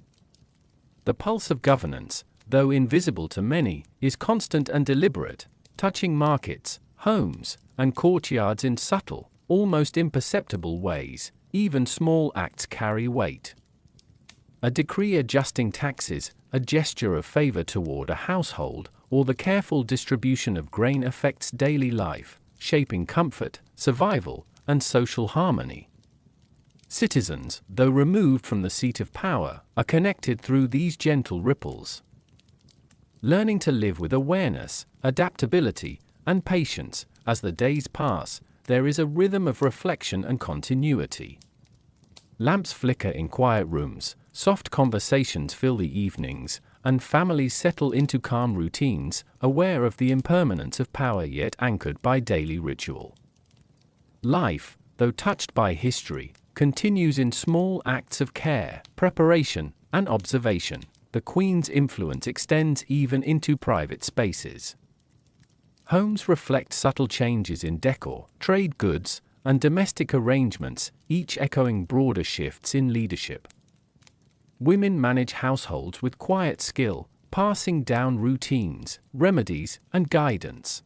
The pulse of governance, though invisible to many, is constant and deliberate, touching markets, homes, and courtyards in subtle, almost imperceptible ways. Even small acts carry weight. A decree adjusting taxes, a gesture of favor toward a household, or the careful distribution of grain affects daily life, shaping comfort, survival, and social harmony. Citizens, though removed from the seat of power, are connected through these gentle ripples. Learning to live with awareness, adaptability, and patience, as the days pass, there is a rhythm of reflection and continuity. Lamps flicker in quiet rooms, soft conversations fill the evenings, and families settle into calm routines, aware of the impermanence of power yet anchored by daily ritual. Life, though touched by history, continues in small acts of care, preparation, and observation. The Queen's influence extends even into private spaces. Homes reflect subtle changes in decor, trade goods, and domestic arrangements, each echoing broader shifts in leadership. Women manage households with quiet skill, passing down routines, remedies, and guidance.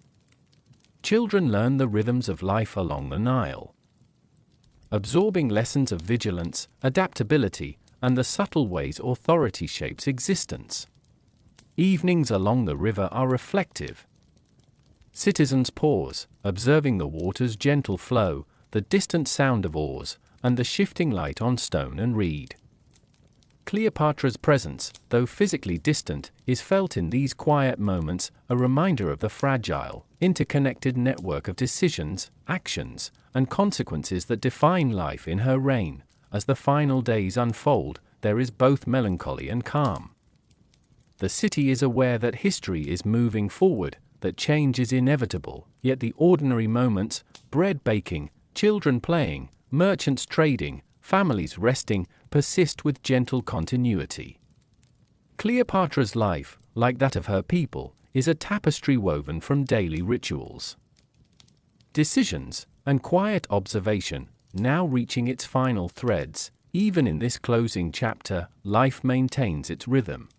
Children learn the rhythms of life along the Nile, absorbing lessons of vigilance, adaptability, and the subtle ways authority shapes existence. Evenings along the river are reflective. Citizens pause, observing the water's gentle flow, the distant sound of oars, and the shifting light on stone and reed. Cleopatra's presence, though physically distant, is felt in these quiet moments, a reminder of the fragile, interconnected network of decisions, actions, and consequences that define life in her reign. As the final days unfold, there is both melancholy and calm. The city is aware that history is moving forward, that change is inevitable, yet the ordinary moments, bread baking, children playing, merchants trading, families resting, persist with gentle continuity. Cleopatra's life, like that of her people, is a tapestry woven from daily rituals, decisions, and quiet observation, now reaching its final threads. Even in this closing chapter, life maintains its rhythm.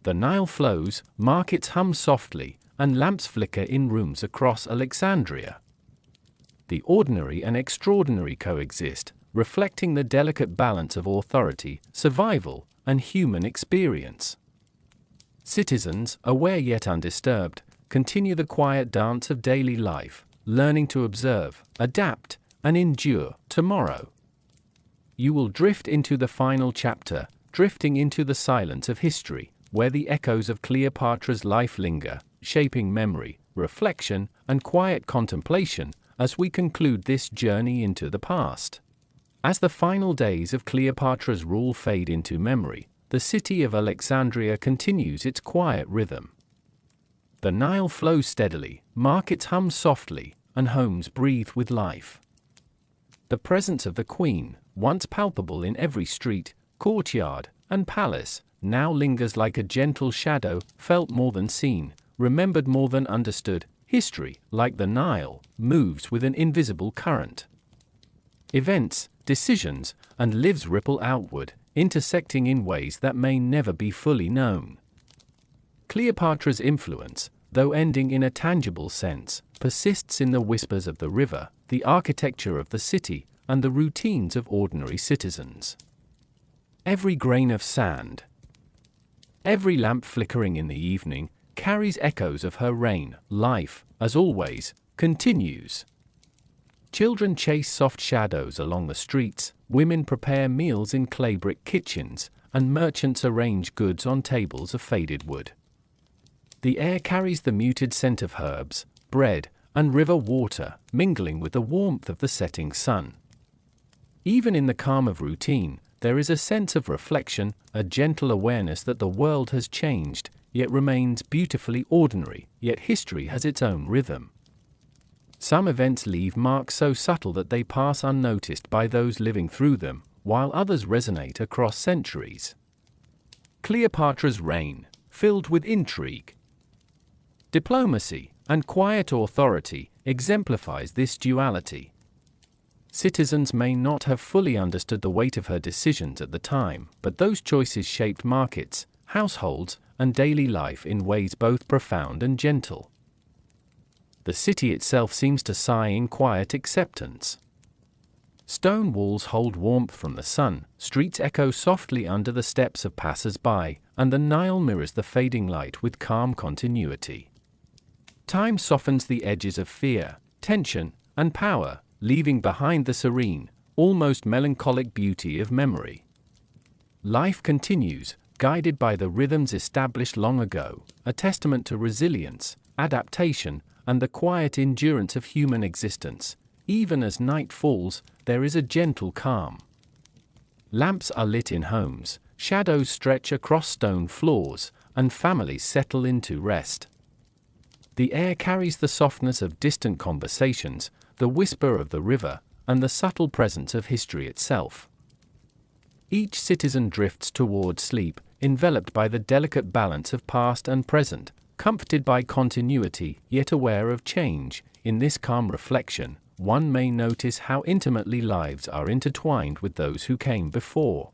The Nile flows, markets hum softly, and lamps flicker in rooms across Alexandria. The ordinary and extraordinary coexist, reflecting the delicate balance of authority, survival, and human experience. Citizens, aware yet undisturbed, continue the quiet dance of daily life, learning to observe, adapt, and endure tomorrow. You will drift into the final chapter, drifting into the silence of history, where the echoes of Cleopatra's life linger, shaping memory, reflection, and quiet contemplation as we conclude this journey into the past. As the final days of Cleopatra's rule fade into memory, the city of Alexandria continues its quiet rhythm. The Nile flows steadily, markets hum softly, and homes breathe with life. The presence of the Queen, once palpable in every street, courtyard, and palace, now lingers like a gentle shadow, felt more than seen, remembered more than understood. History, like the Nile, moves with an invisible current. Events, decisions, and lives ripple outward, intersecting in ways that may never be fully known. Cleopatra's influence, though ending in a tangible sense, persists in the whispers of the river, the architecture of the city, and the routines of ordinary citizens. Every grain of sand, every lamp flickering in the evening, carries echoes of her reign. Life, as always, continues. Children chase soft shadows along the streets, women prepare meals in clay brick kitchens, and merchants arrange goods on tables of faded wood. The air carries the muted scent of herbs, bread, and river water, mingling with the warmth of the setting sun. Even in the calm of routine, there is a sense of reflection, a gentle awareness that the world has changed, yet remains beautifully ordinary, yet history has its own rhythm. Some events leave marks so subtle that they pass unnoticed by those living through them, while others resonate across centuries. Cleopatra's reign, filled with intrigue, diplomacy, and quiet authority, exemplifies this duality. Citizens may not have fully understood the weight of her decisions at the time, but those choices shaped markets, households, and daily life in ways both profound and gentle. The city itself seems to sigh in quiet acceptance. Stone walls hold warmth from the sun, streets echo softly under the steps of passers-by, and the Nile mirrors the fading light with calm continuity. Time softens the edges of fear, tension, and power, leaving behind the serene, almost melancholic beauty of memory. Life continues, guided by the rhythms established long ago, a testament to resilience, adaptation, and the quiet endurance of human existence. Even as night falls, there is a gentle calm. Lamps are lit in homes, shadows stretch across stone floors, and families settle into rest. The air carries the softness of distant conversations, the whisper of the river, and the subtle presence of history itself. Each citizen drifts toward sleep, enveloped by the delicate balance of past and present, comforted by continuity, yet aware of change. In this calm reflection, one may notice how intimately lives are intertwined with those who came before.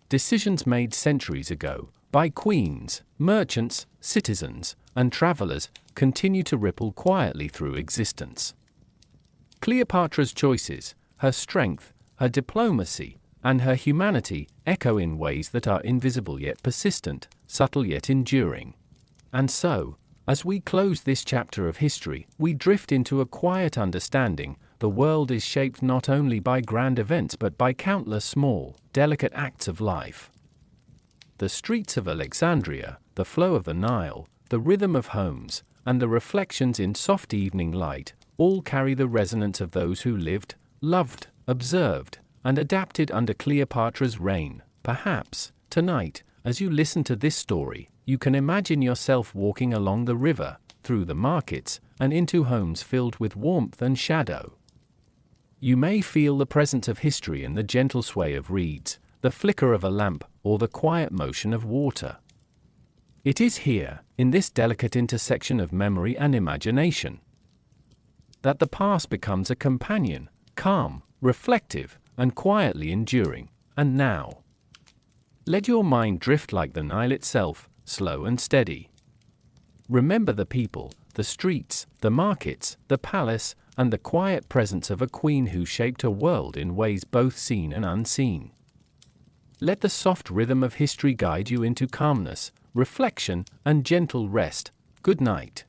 Decisions made centuries ago, by queens, merchants, citizens, and travelers, continue to ripple quietly through existence. Cleopatra's choices, her strength, her diplomacy, and her humanity echo in ways that are invisible yet persistent, subtle yet enduring. And so, as we close this chapter of history, we drift into a quiet understanding. The world is shaped not only by grand events but by countless small, delicate acts of life. The streets of Alexandria, the flow of the Nile, the rhythm of homes, and the reflections in soft evening light, all carry the resonance of those who lived, loved, observed, and adapted under Cleopatra's reign. Perhaps, tonight, as you listen to this story, you can imagine yourself walking along the river, through the markets, and into homes filled with warmth and shadow. You may feel the presence of history in the gentle sway of reeds, the flicker of a lamp, or the quiet motion of water. It is here, in this delicate intersection of memory and imagination, that the past becomes a companion, calm, reflective, and quietly enduring, and now. Let your mind drift like the Nile itself, slow and steady. Remember the people, the streets, the markets, the palace, and the quiet presence of a queen who shaped a world in ways both seen and unseen. Let the soft rhythm of history guide you into calmness, reflection, and gentle rest. Good night.